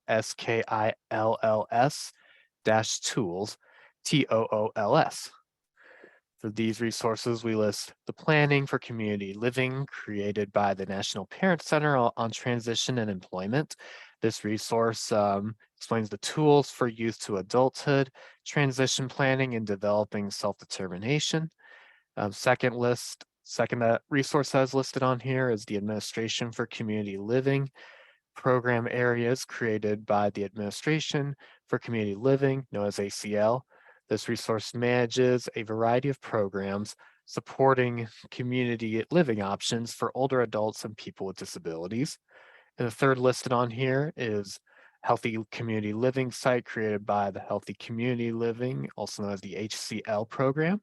TOOLS. For these resources, we list the planning for community living created by the National Parent Center on Transition and Employment. This resource explains the tools for youth to adulthood, transition planning, and developing self-determination. Second list Second resource that is listed on here is the Administration for Community Living program areas created by the Administration for Community Living, known as ACL. This resource manages a variety of programs supporting community living options for older adults and people with disabilities. And the third listed on here is Healthy Community Living site created by the Healthy Community Living, also known as the HCL program.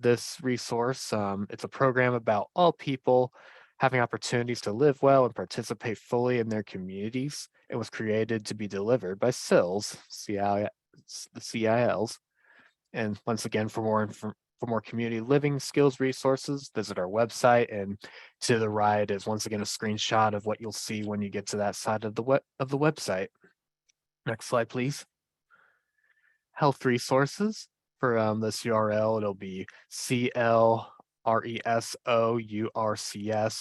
This resource, it's a program about all people having opportunities to live well and participate fully in their communities. It was created to be delivered by CILs, the CILs. And once again, for more community living skills resources, visit our website. And to the right is once again a screenshot of what you'll see when you get to that side of the website. Next slide, please. Health resources. For this URL, it'll be CLRESOURCS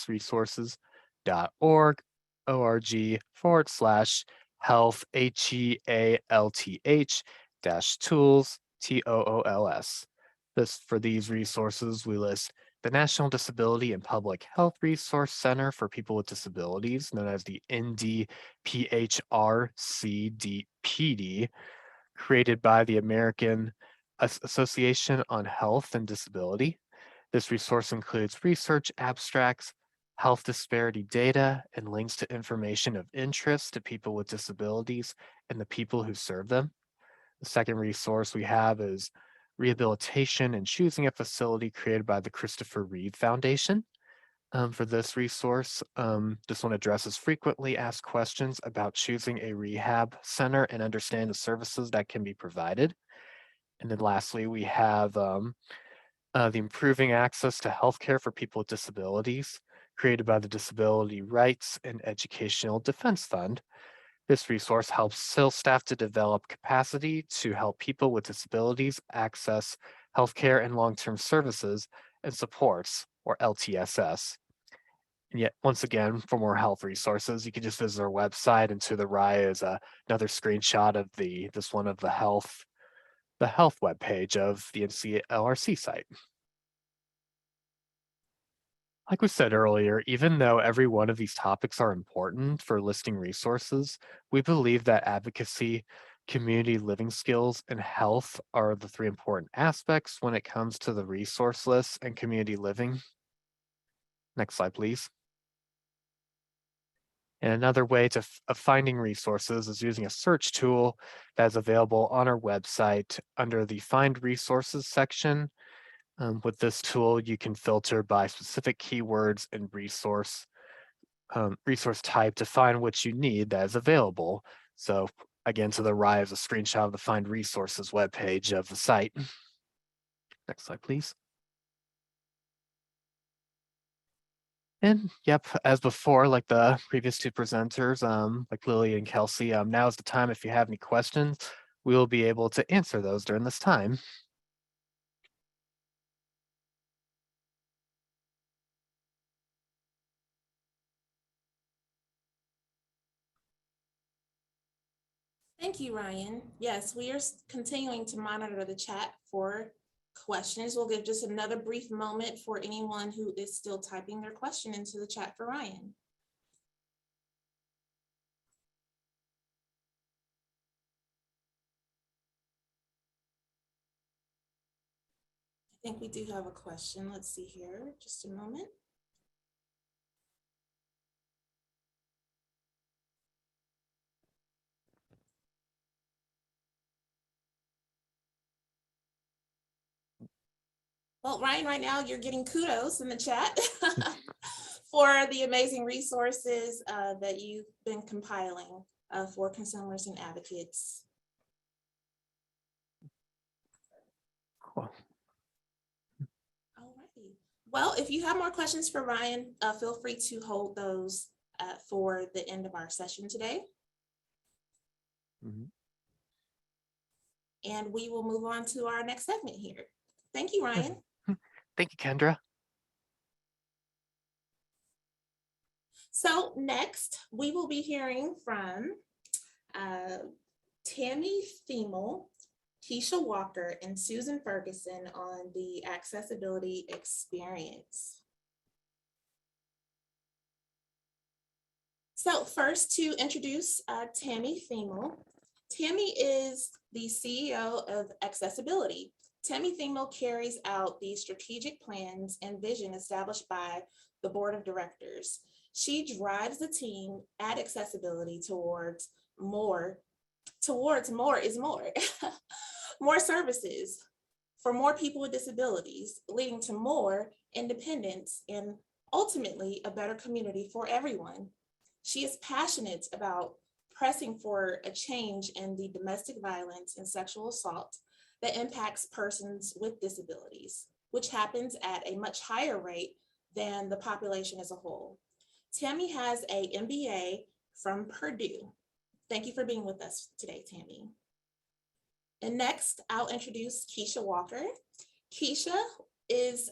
resources.org/health HEALTH -tools. For these resources, we list the National Disability and Public Health Resource Center for People with Disabilities, known as the NDPHRCDPD, created by the American Association on Health and Disability. This resource includes research abstracts, health disparity data, and links to information of interest to people with disabilities and the people who serve them. The second resource we have is Rehabilitation and Choosing a Facility, created by the Christopher Reeve Foundation. For this resource, this one addresses frequently asked questions about choosing a rehab center and understand the services that can be provided. And then lastly, we have the Improving Access to Healthcare for People with Disabilities, created by the Disability Rights and Educational Defense Fund. This resource helps CIL staff to develop capacity to help people with disabilities access healthcare and long-term services and supports, or LTSS. And yet, once again, for more health resources, you can just visit our website, and to the right is another screenshot of the health webpage of the NCLRC site. Like we said earlier, even though every one of these topics are important for listing resources, we believe that advocacy, community living skills, and health are the three important aspects when it comes to the resource list and community living. Next slide, please. And another way of finding resources is using a search tool that is available on our website under the Find Resources section. With this tool, you can filter by specific keywords and resource type to find what you need that is available. So again, to the right is a screenshot of the Find Resources webpage of the site. Next slide, please. And yep, as before, like the previous two presenters, like Lily and Kelsey, now is the time if you have any questions, we will be able to answer those during this time. Thank you, Ryan. Yes, we are continuing to monitor the chat for questions. We'll give just another brief moment for anyone who is still typing their question into the chat for Ryan. I think we do have a question. Let's see here, just a moment. Well, Ryan, right now you're getting kudos in the chat for the amazing resources that you've been compiling for consumers and advocates. Cool. Alrighty. Well, if you have more questions for Ryan, feel free to hold those for the end of our session today. Mm-hmm. And we will move on to our next segment here. Thank you, Ryan. Thank you, Kendra. So next, we will be hearing from Tammy Thiemel. Keisha Walker and Susan Ferguson on the accessibility experience. So first, to introduce Tammy Themel. Tammy is the CEO of Accessibility. Tammy Themel carries out the strategic plans and vision established by the board of directors. She drives the team at Accessibility towards more is more, more services for more people with disabilities, leading to more independence and ultimately a better community for everyone. She is passionate about pressing for a change in the domestic violence and sexual assault that impacts persons with disabilities, which happens at a much higher rate than the population as a whole. Tammy has an MBA from Purdue. Thank you for being with us today, Tammy. And next, I'll introduce Keisha Walker. Keisha is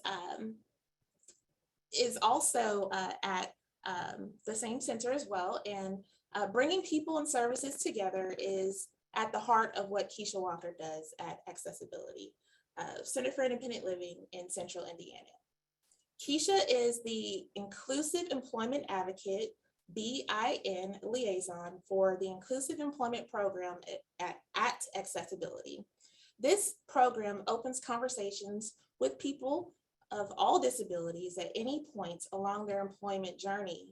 also at the same center as well, and bringing people and services together is at the heart of what Keisha Walker does at Accessibility, Center for Independent Living in Central Indiana. Keisha is the Inclusive Employment Advocate, BIN liaison for the Inclusive Employment Program at Accessibility. This program opens conversations with people of all disabilities at any point along their employment journey.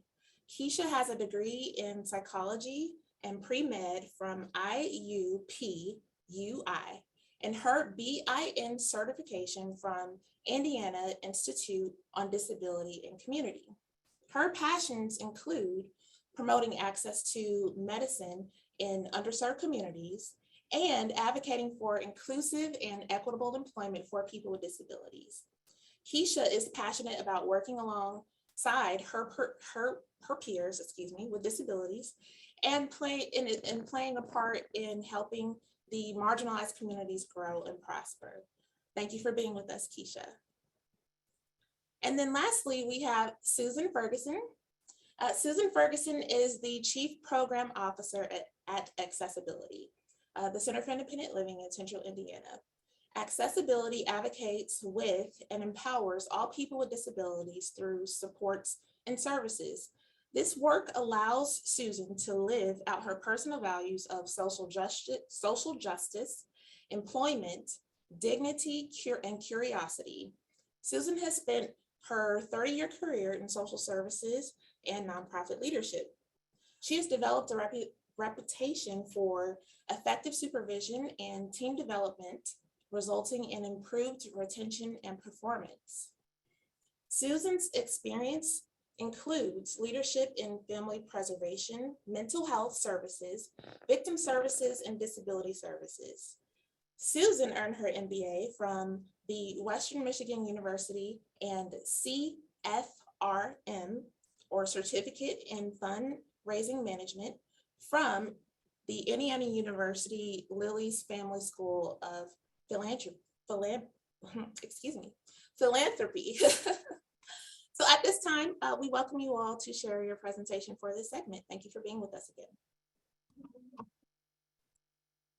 Keisha has a degree in psychology and pre-med from IUP UI and her BIN certification from Indiana Institute on Disability and Community. Her passions include promoting access to medicine in underserved communities and advocating for inclusive and equitable employment for people with disabilities. Keisha is passionate about working alongside her peers, with disabilities and playing a part in helping the marginalized communities grow and prosper. Thank you for being with us, Keisha. And then lastly, we have Susan Ferguson. Susan Ferguson is the Chief Program Officer at Accessibility, the Center for Independent Living in Central Indiana. Accessibility advocates with and empowers all people with disabilities through supports and services. This work allows Susan to live out her personal values of social justice, employment, dignity, and curiosity. Susan has spent her 30-year career in social services and nonprofit leadership. She has developed a reputation for effective supervision and team development, resulting in improved retention and performance. Susan's experience includes leadership in family preservation, mental health services, victim services, and disability services. Susan earned her MBA from the Western Michigan University and CFRM, or Certificate in Fundraising Management, from the Indiana University Lilly's Family School of Philanthropy. So at this time, we welcome you all to share your presentation for this segment. Thank you for being with us again.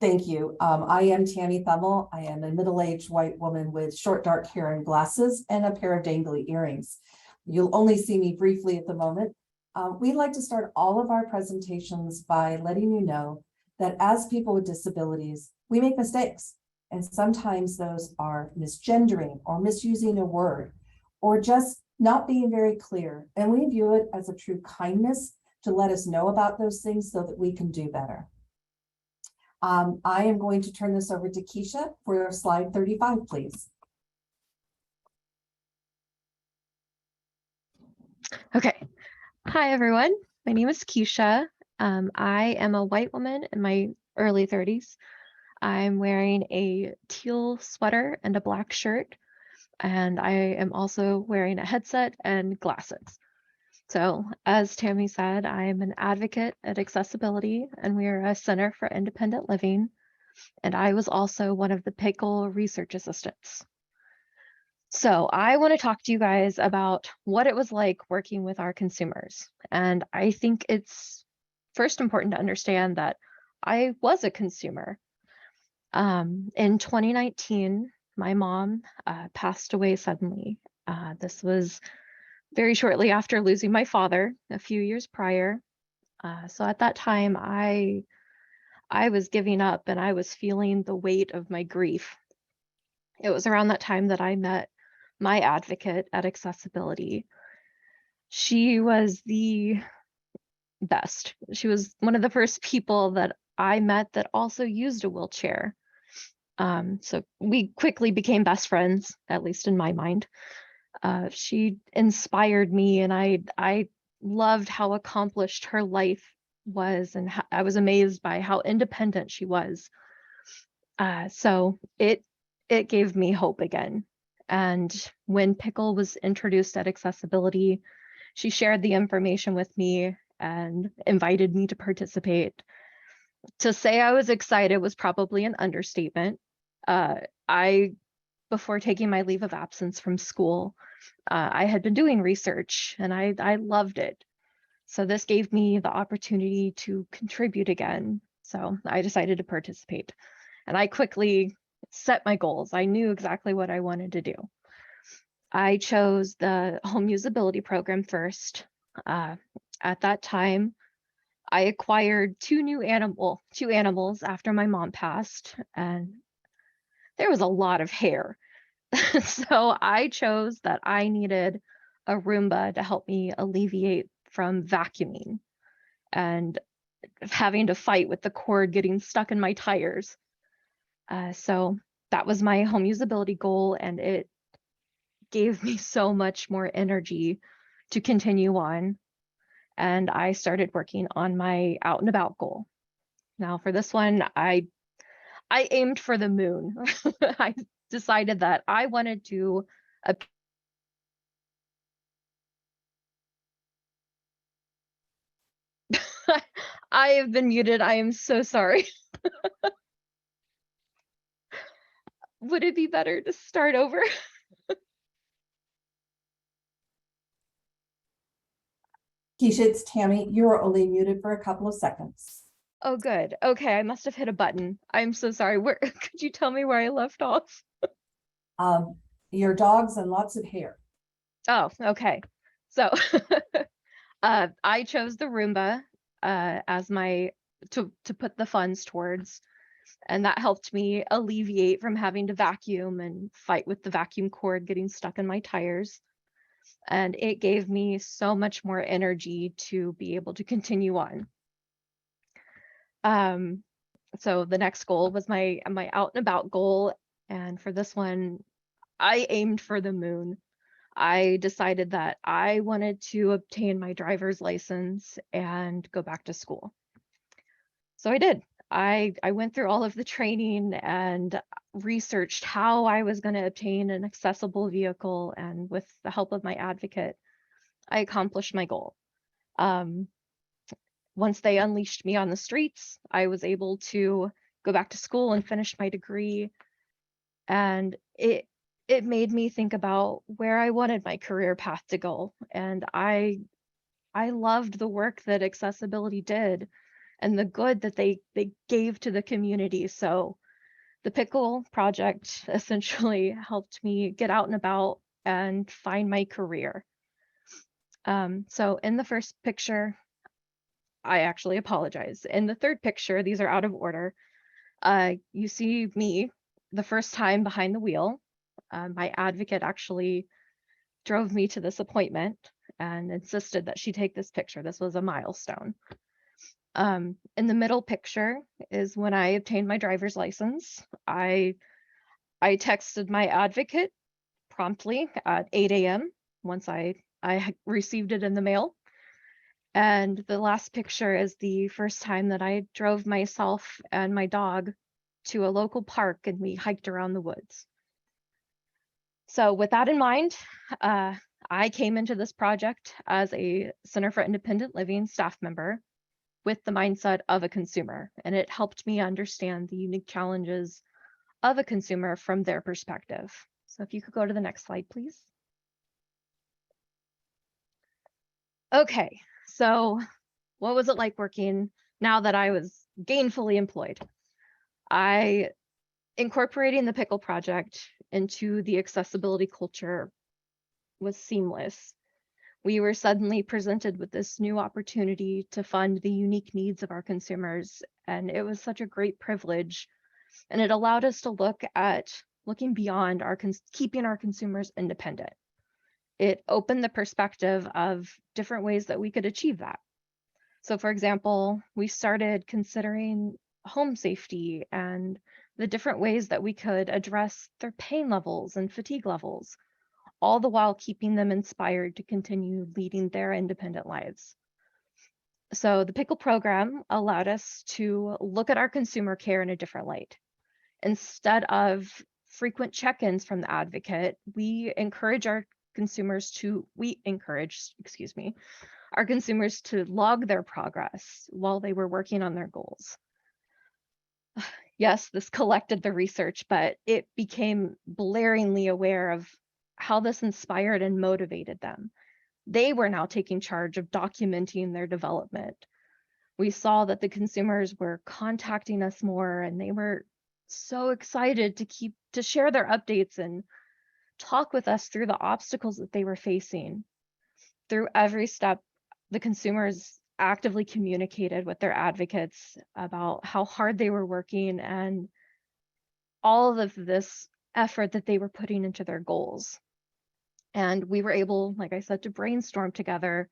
Thank you. I am Tammy Themel. I am a middle-aged white woman with short dark hair and glasses and a pair of dangly earrings. You'll only see me briefly at the moment. We'd like to start all of our presentations by letting you know that as people with disabilities, we make mistakes. And sometimes those are misgendering or misusing a word or just not being very clear. And we view it as a true kindness to let us know about those things so that we can do better. I am going to turn this over to Keisha for slide 35, please. Okay. Hi, everyone. My name is Keisha. I am a white woman in my early 30s. I'm wearing a teal sweater and a black shirt, and I am also wearing a headset and glasses. So, as Tammy said, I am an advocate at Accessibility, and we are a Center for Independent Living, and I was also one of the PICL research assistants. So I want to talk to you guys about what it was like working with our consumers. And I think it's first important to understand that I was a consumer. In 2019, my mom passed away suddenly. This was very shortly after losing my father a few years prior. So at that time, I was giving up and I was feeling the weight of my grief. It was around that time that I met my advocate at Accessibility. She was the best. She was one of the first people that I met that also used a wheelchair. So we quickly became best friends, at least in my mind. She inspired me, and I loved how accomplished her life was, and I was amazed by how independent she was. So it gave me hope again. And when Pickle was introduced at Accessibility, she shared the information with me and invited me to participate. To say I was excited was probably an understatement. Before taking my leave of absence from school, I had been doing research and I loved it. So this gave me the opportunity to contribute again. So I decided to participate, and I quickly set my goals. I knew exactly what I wanted to do. I chose the home usability program first. At that time, I acquired two animals after my mom passed, and there was a lot of hair. So I chose that I needed a Roomba to help me alleviate from vacuuming and having to fight with the cord getting stuck in my tires. So that was my home usability goal, and it gave me so much more energy to continue on. And I started working on my out and about goal. Now for this one, I aimed for the moon. I decided that I wanted to I have been muted. I am so sorry. Would it be better to start over? Keisha, it's Tammy. You're only muted for a couple of seconds. Oh, good. Okay, I must have hit a button. I'm so sorry. Where could you tell me where I left off? Your dogs and lots of hair. Oh, okay. So I chose the Roomba as my to put the funds towards, and that helped me alleviate from having to vacuum and fight with the vacuum cord getting stuck in my tires. And it gave me so much more energy to be able to continue on. So the next goal was my out and about goal, and for this one, I aimed for the moon. I decided that I wanted to obtain my driver's license and go back to school. So I did. I went through all of the training and researched how I was going to obtain an accessible vehicle, and with the help of my advocate, I accomplished my goal. Once they unleashed me on the streets, I was able to go back to school and finish my degree. And it made me think about where I wanted my career path to go. And I loved the work that Accessibility did and the good that they gave to the community. So the Pickle project essentially helped me get out and about and find my career. So in the first picture, I actually apologize. In the third picture, these are out of order. You see me the first time behind the wheel. My advocate actually drove me to this appointment and insisted that she take this picture. This was a milestone. In the middle picture is when I obtained my driver's license. I texted my advocate promptly at 8 a.m. once I received it in the mail. And the last picture is the first time that I drove myself and my dog to a local park and we hiked around the woods. So with that in mind, I came into this project as a Center for Independent Living staff member with the mindset of a consumer, and it helped me understand the unique challenges of a consumer from their perspective. So if you could go to the next slide, please. Okay, so what was it like working now that I was gainfully employed? I Incorporating the pickle project into the accessibility culture was seamless. We were suddenly presented with this new opportunity to fund the unique needs of our consumers, and it was such a great privilege. And it allowed us to looking beyond keeping our consumers independent. It opened the perspective of different ways that we could achieve that. So for example, we started considering home safety and the different ways that we could address their pain levels and fatigue levels, all the while keeping them inspired to continue leading their independent lives. So the Pickle program allowed us to look at our consumer care in a different light. Instead of frequent check-ins from the advocate, we encourage, our consumers to log their progress while they were working on their goals. Yes, this collected the research, but it became blaringly aware of how this inspired and motivated them. They were now taking charge of documenting their development. We saw that the consumers were contacting us more, and they were so excited to share their updates and talk with us through the obstacles that they were facing. Through every step, the consumers actively communicated with their advocates about how hard they were working and all of this effort that they were putting into their goals. And we were able, like I said, to brainstorm together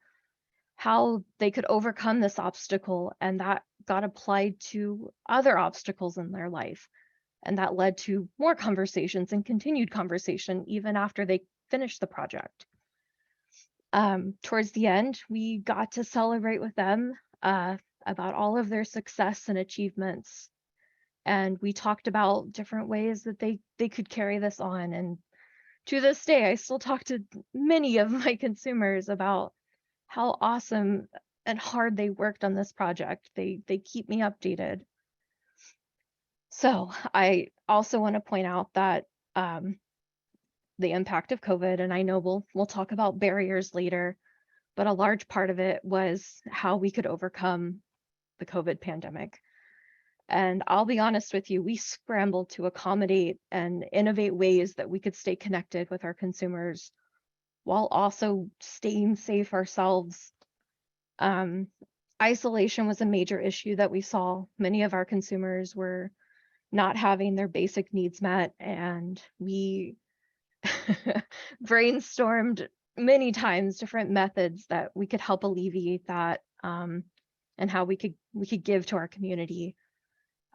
how they could overcome this obstacle, and that got applied to other obstacles in their life. And that led to more conversations and continued conversation even after they finished the project. Towards the end, we got to celebrate with them about all of their success and achievements. And we talked about different ways that they could carry this on. And to this day, I still talk to many of my consumers about how awesome and hard they worked on this project. They keep me updated. So I also want to point out that the impact of COVID, and I know we'll talk about barriers later, but a large part of it was how we could overcome the COVID pandemic. And I'll be honest with you, we scrambled to accommodate and innovate ways that we could stay connected with our consumers while also staying safe ourselves. Isolation was a major issue that we saw. Many of our consumers were not having their basic needs met, and we brainstormed many times different methods that we could help alleviate that, and how we could give to our community.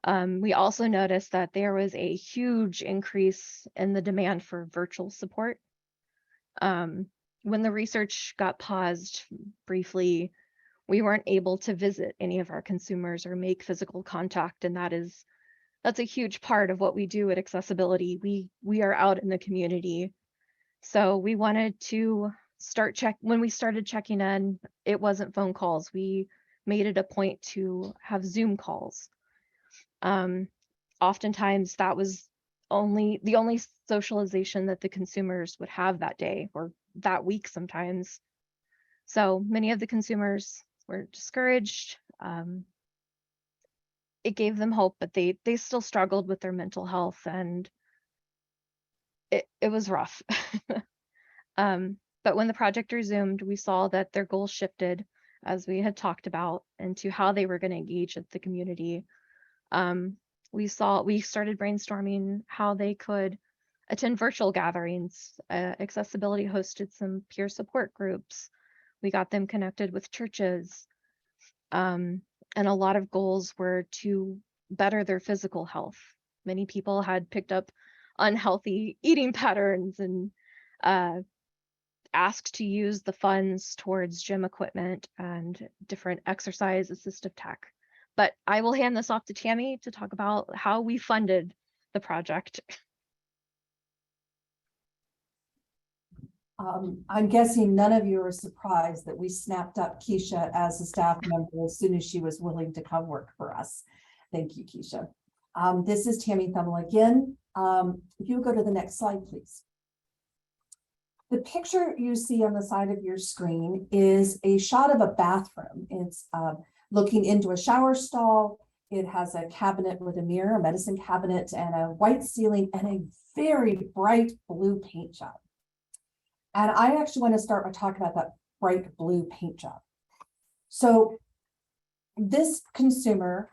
We also noticed that there was a huge increase in the demand for virtual support. When the research got paused briefly, we weren't able to visit any of our consumers or make physical contact, and that's a huge part of what we do at Accessibility. We are out in the community. So we wanted to when we started checking in, it wasn't phone calls. We made it a point to have Zoom calls. Oftentimes that was the only socialization that the consumers would have that day or that week sometimes. So many of the consumers were discouraged. It gave them hope, but they still struggled with their mental health, and it was rough. But when the project resumed, we saw that their goals shifted, as we had talked about, into how they were going to engage with the community. We started brainstorming how they could attend virtual gatherings. Accessibility hosted some peer support groups. We got them connected with churches. And a lot of goals were to better their physical health. Many people had picked up unhealthy eating patterns and asked to use the funds towards gym equipment and different exercise assistive tech. But I will hand this off to Tammy to talk about how we funded the project. I'm guessing none of you are surprised that we snapped up Keisha as a staff member as soon as she was willing to come work for us. Thank you, Keisha. This is Tammy Thummel again. If you go to the next slide, please. The picture you see on the side of your screen is a shot of a bathroom. It's looking into a shower stall. It has a cabinet with a mirror, a medicine cabinet, and a white ceiling and a very bright blue paint job. And I actually want to start by talking about that bright blue paint job. So this consumer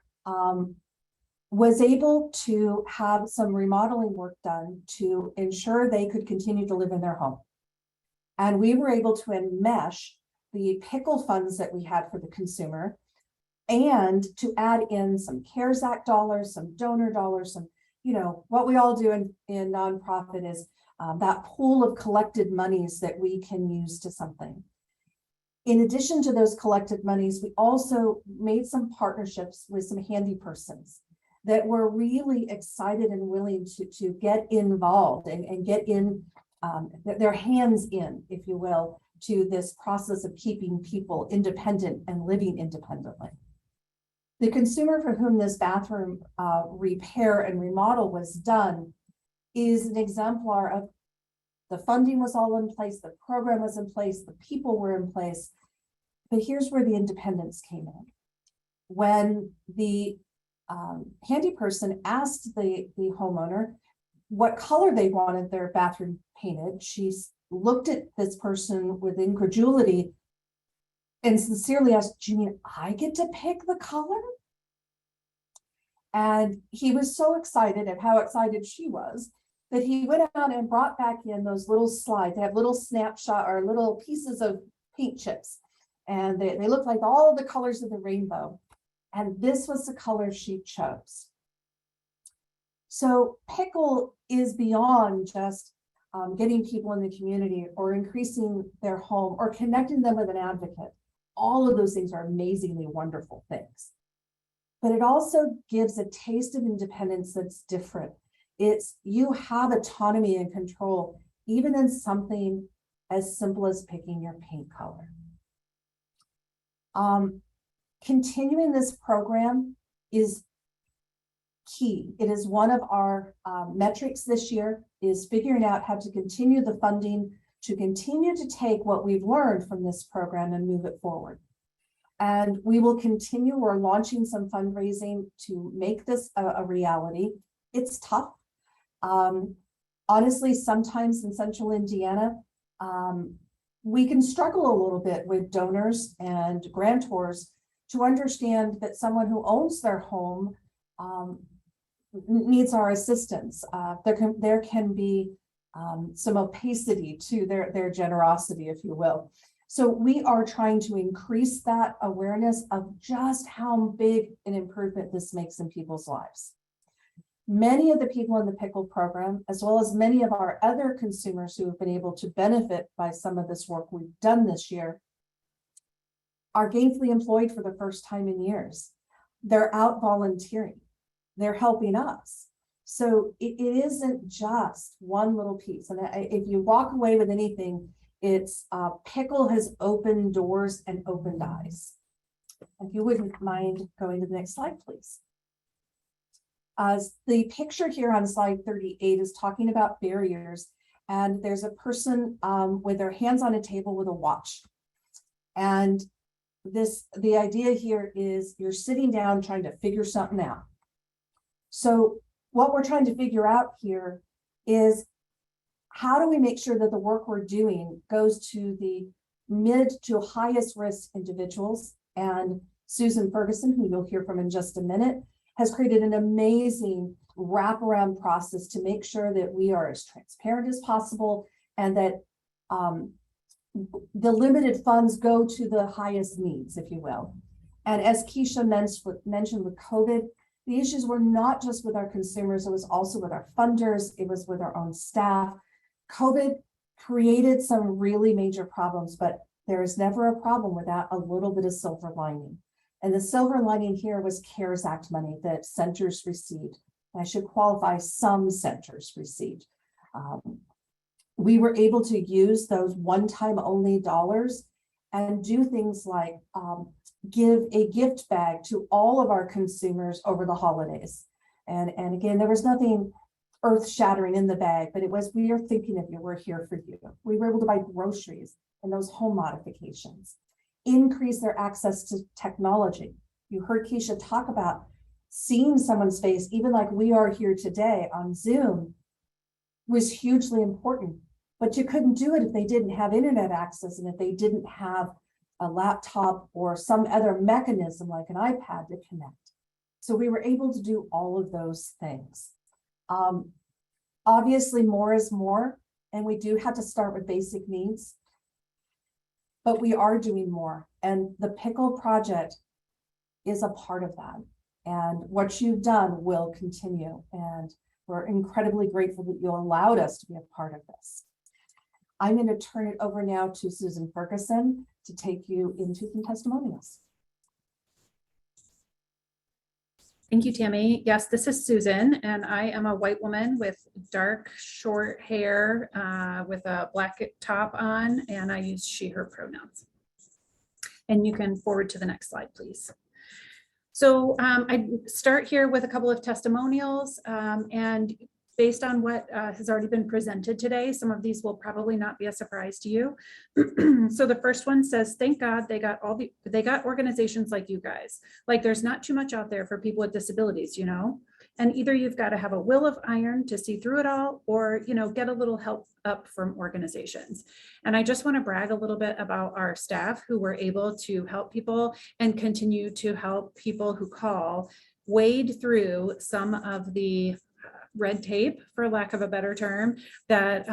was able to have some remodeling work done to ensure they could continue to live in their home. And we were able to enmesh the pickle funds that we had for the consumer and to add in some CARES Act dollars, some donor dollars, some, you know, what we all do in nonprofit is that pool of collected monies that we can use to something. In addition to those collected monies, we also made some partnerships with some handy persons that were really excited and willing to get involved and get in their hands in, if you will, to this process of keeping people independent and living independently. The consumer for whom this bathroom repair and remodel was done is an exemplar of the funding was all in place, the program was in place, the people were in place. But here's where the independence came in. When the handy person asked the homeowner what color they wanted their bathroom painted, she looked at this person with incredulity and sincerely asked, "Do you mean I get to pick the color?" And he was so excited at how excited she was that he went out and brought back in those little slides. They have little snapshot or little pieces of paint chips. And they look like all of the colors of the rainbow. And this was the color she chose. So pickle is beyond just getting people in the community or increasing their home or connecting them with an advocate. All of those things are amazingly wonderful things. But it also gives a taste of independence that's different. It's you have autonomy and control, even in something as simple as picking your paint color. Continuing this program is key. It is one of our metrics this year, is figuring out how to continue the funding, to continue to take what we've learned from this program and move it forward. And we will continue, we're launching some fundraising to make this a reality. It's tough. Honestly, sometimes in Central Indiana, we can struggle a little bit with donors and grantors to understand that someone who owns their home needs our assistance. There can be some opacity to their generosity, if you will. So we are trying to increase that awareness of just how big an improvement this makes in people's lives. Many of the people in the pickle program, as well as many of our other consumers who have been able to benefit by some of this work we've done this year, are gainfully employed for the first time in years. They're out volunteering. They're helping us. So it isn't just one little piece. And if you walk away with anything, it's pickle has opened doors and opened eyes. If you wouldn't mind going to the next slide, please. The picture here on slide 38 is talking about barriers, and there's a person with their hands on a table with a watch. And the idea here is you're sitting down trying to figure something out. So what we're trying to figure out here is, how do we make sure that the work we're doing goes to the mid to highest risk individuals? And Susan Ferguson, who you'll hear from in just a minute, has created an amazing wraparound process to make sure that we are as transparent as possible and that the limited funds go to the highest needs, if you will. And as Keisha mentioned with COVID, the issues were not just with our consumers, it was also with our funders, it was with our own staff. COVID created some really major problems, but there is never a problem without a little bit of silver lining. And the silver lining here was CARES Act money that centers received. I should qualify, some centers received. We were able to use those one-time only dollars and do things like give a gift bag to all of our consumers over the holidays. And again, there was nothing earth-shattering in the bag, but it was, we are thinking of you, we're here for you. We were able to buy groceries and those home modifications, increase their access to technology. You heard Keisha talk about seeing someone's face, even like we are here today on Zoom, was hugely important. But you couldn't do it if they didn't have internet access and if they didn't have a laptop or some other mechanism like an iPad to connect. So we were able to do all of those things. Obviously, more is more, and we do have to start with basic needs. But we are doing more, and the Pickle project is a part of that. And what you've done will continue, and we're incredibly grateful that you allowed us to be a part of this. I'm going to turn it over now to Susan Ferguson to take you into some testimonials. Thank you, Tammy. Yes, this is Susan, and I am a white woman with dark, short hair with a black top on, and I use she, her pronouns. And you can forward to the next slide, please. So I start here with a couple of testimonials, and based on what has already been presented today, some of these will probably not be a surprise to you. So the first one says, thank God they got organizations like you guys. Like there's not too much out there for people with disabilities, you know, and either you've got to have a will of iron to see through it all, or, you know, get a little help up from organizations. And I just want to brag a little bit about our staff who were able to help people and continue to help people who call wade through some of the red tape, for lack of a better term, that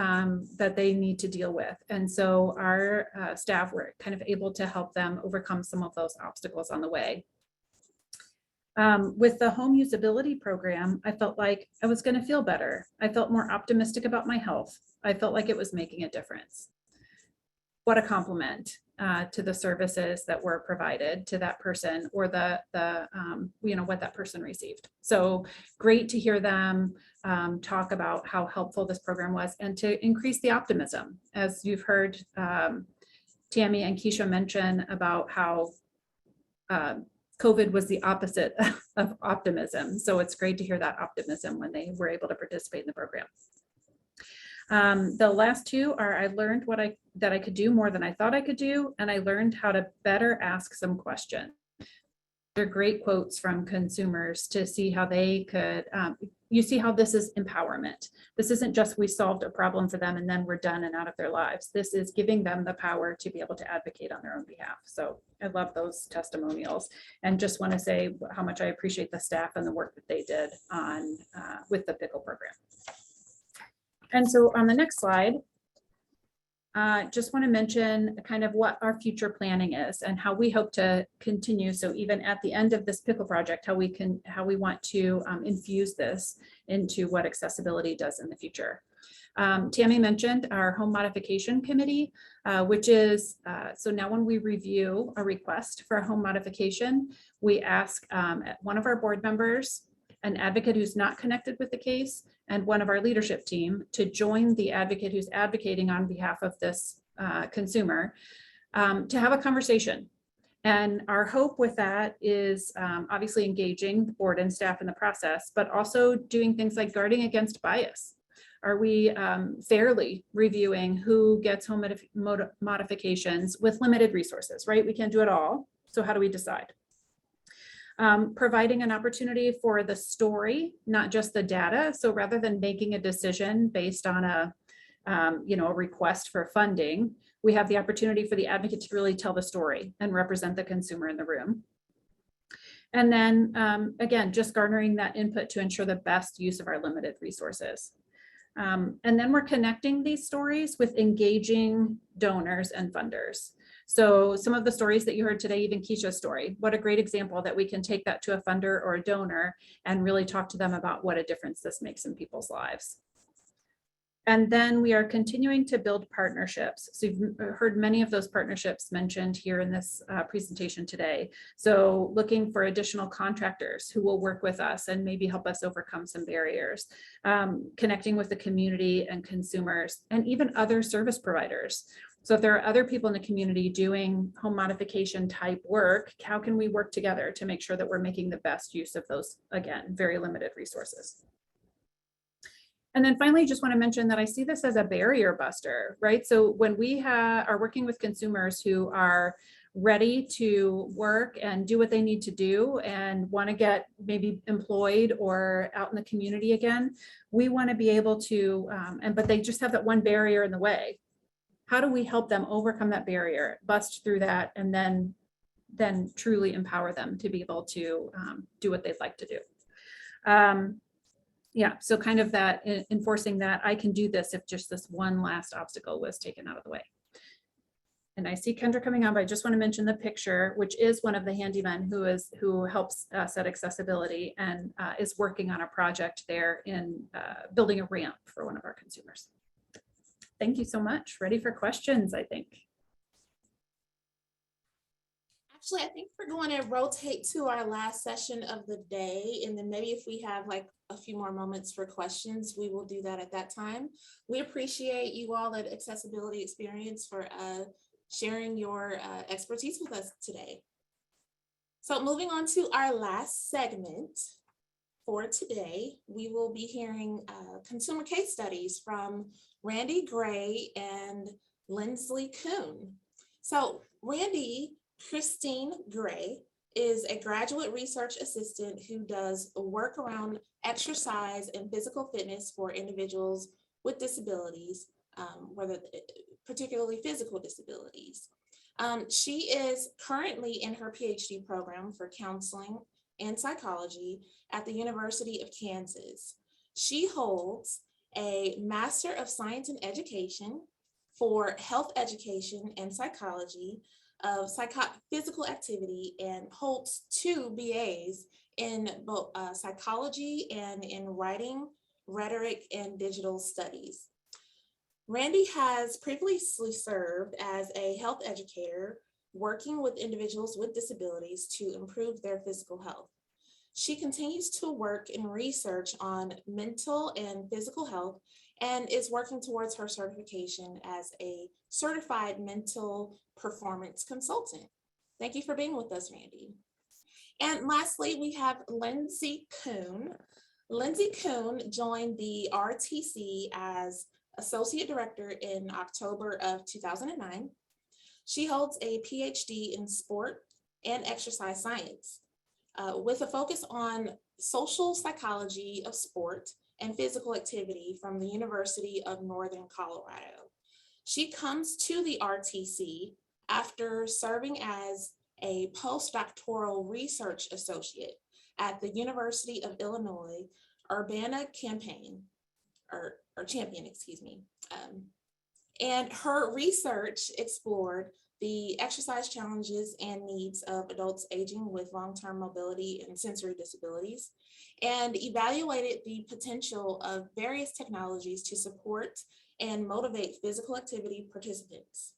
that they need to deal with. And so our staff were kind of able to help them overcome some of those obstacles on the way. With the home usability program, I felt like I was going to feel better. I felt more optimistic about my health. I felt like it was making a difference. What a compliment to the services that were provided to that person, or the you know, what that person received. So great to hear them talk about how helpful this program was, and to increase the optimism, as you've heard Tammy and Keisha mention about how COVID was the opposite of optimism. So it's great to hear that optimism when they were able to participate in the program. The last two are, I learned that I could do more than I thought I could do, and I learned how to better ask some questions. They're great quotes from consumers to see how they could, you see how this is empowerment. This isn't just we solved a problem for them and then we're done and out of their lives. This is giving them the power to be able to advocate on their own behalf. So I love those testimonials, and just want to say how much I appreciate the staff and the work that they did on with the Pickle program. And so on the next slide, just want to mention kind of what our future planning is and how we hope to continue. So even at the end of this Pickle project, how we want to infuse this into what accessibility does in the future. Tammy mentioned our home modification committee, which is, so now when we review a request for a home modification, we ask one of our board members, an advocate who's not connected with the case, and one of our leadership team to join the advocate who's advocating on behalf of this consumer to have a conversation. And our hope with that is obviously engaging the board and staff in the process, but also doing things like guarding against bias. Are we fairly reviewing who gets home modifications with limited resources, right? We can't do it all. So how do we decide? Providing an opportunity for the story, not just the data. So rather than making a decision based on a request for funding, we have the opportunity for the advocate to really tell the story and represent the consumer in the room. And then again, just garnering that input to ensure the best use of our limited resources. And then we're connecting these stories with engaging donors and funders. So some of the stories that you heard today, even Keisha's story, what a great example that we can take that to a funder or a donor and really talk to them about what a difference this makes in people's lives. And then we are continuing to build partnerships. So you've heard many of those partnerships mentioned here in this presentation today. So looking for additional contractors who will work with us and maybe help us overcome some barriers, connecting with the community and consumers, and even other service providers. So if there are other people in the community doing home modification type work, how can we work together to make sure that we're making the best use of those, again, very limited resources? And then finally, just want to mention that I see this as a barrier buster, right? So when we are working with consumers who are ready to work and do what they need to do and want to get maybe employed or out in the community again, we want to be able to, but they just have that one barrier in the way. How do we help them overcome that barrier, bust through that, and then truly empower them to be able to do what they'd like to do? Yeah, so kind of that enforcing that I can do this if just this one last obstacle was taken out of the way. And I see Kendra coming on, but I just want to mention the picture, which is one of the handymen who helps set accessibility and is working on a project there in building a ramp for one of our consumers. Thank you so much. Ready for questions, I think. Actually, I think we're going to rotate to our last session of the day, and then maybe if we have like a few more moments for questions, we will do that at that time. We appreciate you all at Accessibility Experience for sharing your expertise with us today. So moving on to our last segment for today, we will be hearing consumer case studies from Randy Gray and Lindsley Kuhn. So Randy Christine Gray is a graduate research assistant who does work around exercise and physical fitness for individuals with disabilities, particularly physical disabilities. She is currently in her PhD program for counseling and psychology at the University of Kansas. She holds a Master of Science in Education for Health Education and Psychology of Physical Activity, and holds 2 BAs in both psychology and in writing, rhetoric, and digital studies. Randy has previously served as a health educator working with individuals with disabilities to improve their physical health. She continues to work in research on mental and physical health and is working towards her certification as a certified mental performance consultant. Thank you for being with us, Randy. And lastly, we have Lindsley Kuhn. Lindsley Kuhn joined the RTC as Associate Director in October of 2009. She holds a PhD in sport and exercise science with a focus on social psychology of sport and physical activity from the University of Northern Colorado. She comes to the RTC after serving as a postdoctoral research associate at the University of Illinois Urbana-Champaign, and her research explored the exercise challenges and needs of adults aging with long-term mobility and sensory disabilities, and evaluated the potential of various technologies to support and motivate physical activity participants.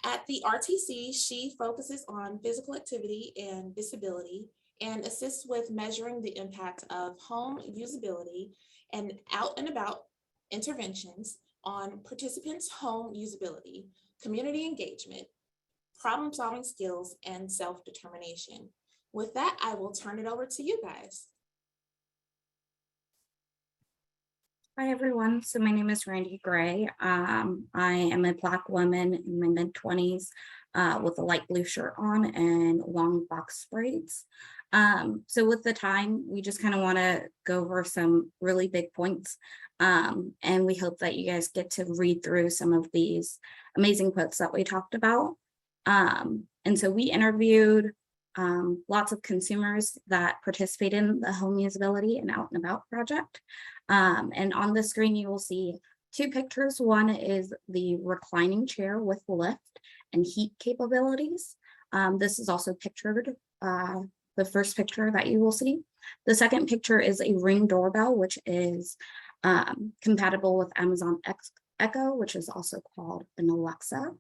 At the RTC, she focuses on physical activity and disability and assists with measuring the impact of home usability and out and about interventions on participants' home usability, community engagement, problem-solving skills, and self-determination. With that, I will turn it over to you guys. Hi, everyone. So my name is Randy Gray. I am a Black woman in my mid-20s with a light blue shirt on and long box braids. So with the time, we just kind of want to go over some really big points. And we hope that you guys get to read through some of these amazing quotes that we talked about. And so we interviewed lots of consumers that participate in the Home Usability and Out and About project. And on the screen, you will see 2 pictures. One is the reclining chair with lift and heat capabilities. This is also pictured, the first picture that you will see. The second picture is a Ring doorbell, which is compatible with Amazon Echo, which is also called an Alexa.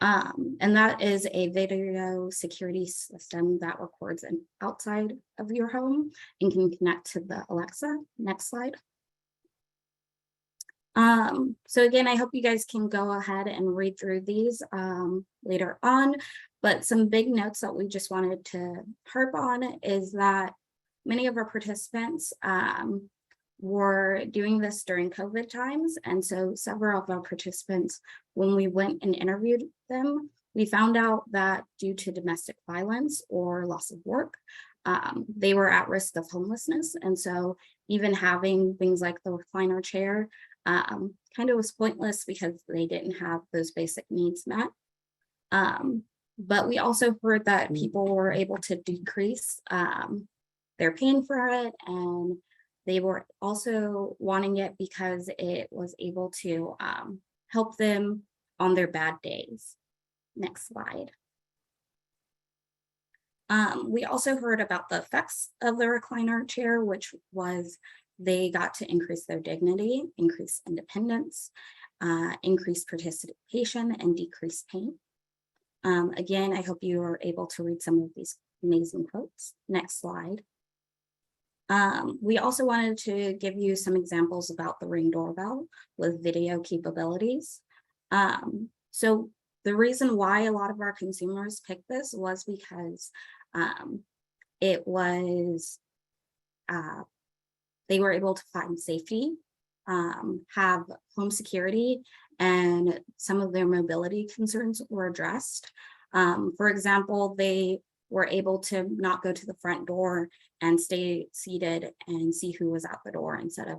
And that is a video security system that records outside of your home and can connect to the Alexa. Next slide. So again, I hope you guys can go ahead and read through these later on, but some big notes that we just wanted to harp on is that many of our participants were doing this during COVID times. And so several of our participants, when we went and interviewed them, we found out that due to domestic violence or loss of work, they were at risk of homelessness. And so even having things like the recliner chair kind of was pointless because they didn't have those basic needs met. But we also heard that people were able to decrease their pain for it, and they were also wanting it because it was able to help them on their bad days. Next slide. We also heard about the effects of the recliner chair, which was they got to increase their dignity, increase independence, increase participation, and decrease pain. Again, I hope you are able to read some of these amazing quotes. Next slide. We also wanted to give you some examples about the Ring doorbell with video capabilities. So the reason why a lot of our consumers picked this was because it was, they were able to find safety, have home security, and some of their mobility concerns were addressed. For example, they were able to not go to the front door and stay seated and see who was at the door instead of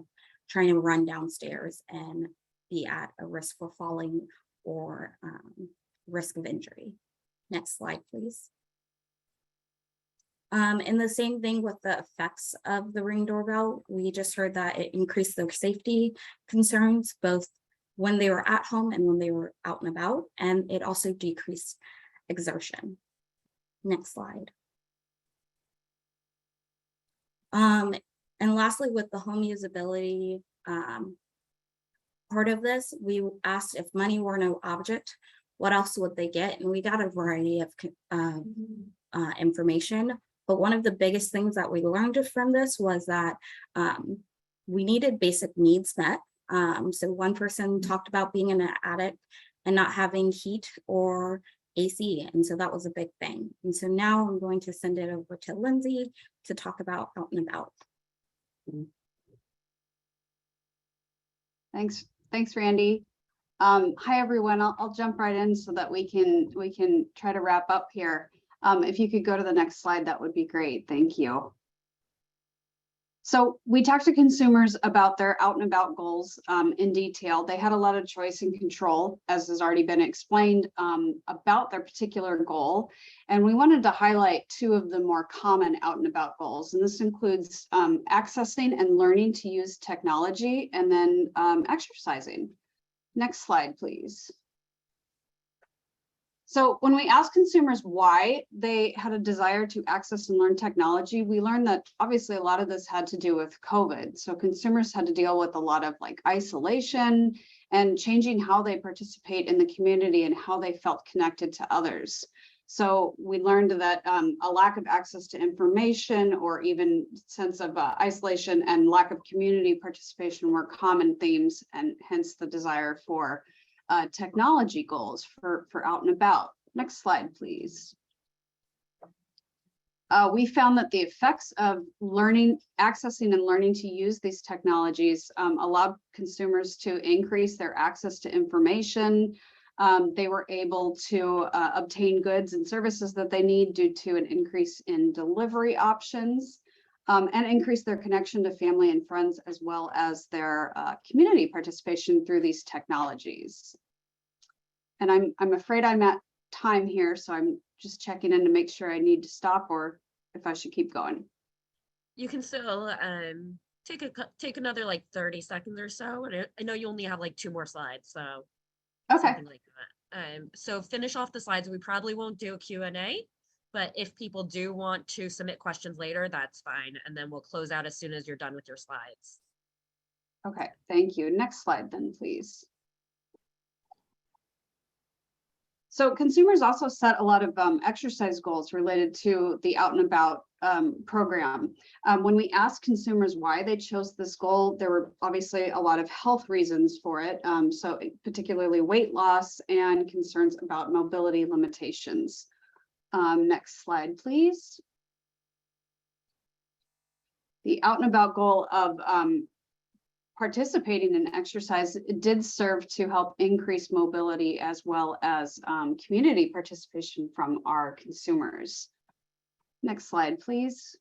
trying to run downstairs and be at a risk for falling or risk of injury. Next slide, please. And the same thing with the effects of the Ring doorbell. We just heard that it increased their safety concerns, both when they were at home and when they were out and about, and it also decreased exertion. Next slide. And lastly, with the home usability part of this, we asked if money were no object, what else would they get? And we got a variety of information. But one of the biggest things that we learned from this was that we needed basic needs met. So one person talked about being in an attic and not having heat or AC. And so that was a big thing. And so now I'm going to send it over to Lindsay to talk about out and about. Thanks, Randy. Hi, everyone. I'll jump right in so that we can try to wrap up here. If you could go to the next slide, that would be great. Thank you. So we talked to consumers about their out and about goals in detail. They had a lot of choice and control, as has already been explained, about their particular goal. And we wanted to highlight two of the more common out and about goals. And this includes accessing and learning to use technology, and then exercising. Next slide, please. So when we asked consumers why they had a desire to access and learn technology, we learned that obviously a lot of this had to do with COVID. So consumers had to deal with a lot of like isolation and changing how they participate in the community and how they felt connected to others. So we learned that a lack of access to information or even sense of isolation and lack of community participation were common themes, and hence the desire for technology goals for out and about. Next slide, please. We found that the effects of learning, accessing and learning to use these technologies allowed consumers to increase their access to information. They were able to obtain goods and services that they need due to an increase in delivery options. And increase their connection to family and friends, as well as their community participation through these technologies. And I'm afraid I'm at time here, so I'm just checking in to make sure I need to stop or if I should keep going. You can still take another like 30 seconds or so. And I know you only have like 2 more slides, so okay, something like that. So finish off the slides. We probably won't do a Q&A. But if people do want to submit questions later, that's fine. And then we'll close out as soon as you're done with your slides. Okay, thank you. Next slide then, please. So consumers also set a lot of exercise goals related to the Out and About program. When we asked consumers why they chose this goal, there were obviously a lot of health reasons for it. So particularly weight loss and concerns about mobility limitations. Next slide, please. The Out and About goal of participating in exercise, it did serve to help increase mobility as well as community participation from our consumers. Next slide, please.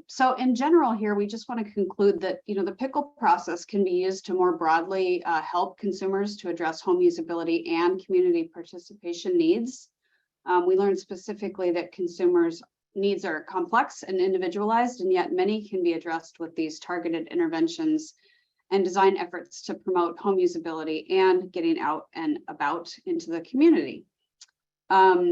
So in general here, we just want to conclude that, the pickle process can be used to more broadly help consumers to address home usability and community participation needs. We learned specifically that consumers' needs are complex and individualized, and yet many can be addressed with these targeted interventions and design efforts to promote home usability and getting out and about into the community.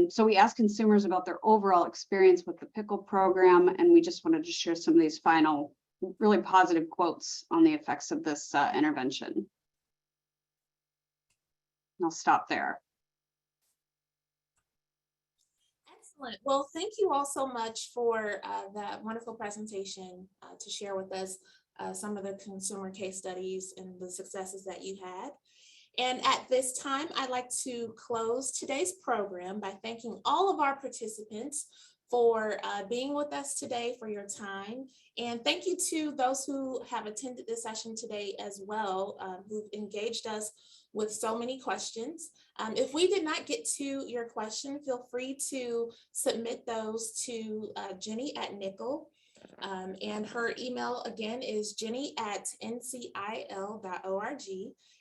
So we asked consumers about their overall experience with the pickle program, and we just wanted to share some of these final really positive quotes on the effects of this intervention. And I'll stop there. Excellent. Well, thank you all so much for that wonderful presentation to share with us some of the consumer case studies and the successes that you had. And at this time, I'd like to close today's program by thanking all of our participants for being with us today, for your time. And thank you to those who have attended this session today as well, who've engaged us with so many questions. If we did not get to your question, feel free to submit those to Jenny at Nickel. And her email again is jenny@ncil.org.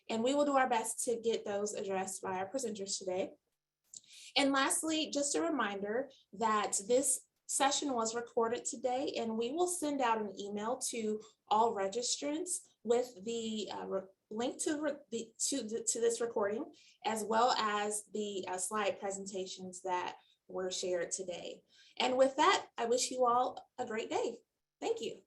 And we will do our best to get those addressed by our presenters today. And lastly, just a reminder that this session was recorded today, and we will send out an email to all registrants with the link to this recording, as well as the slide presentations that were shared today. And with that, I wish you all a great day. Thank you.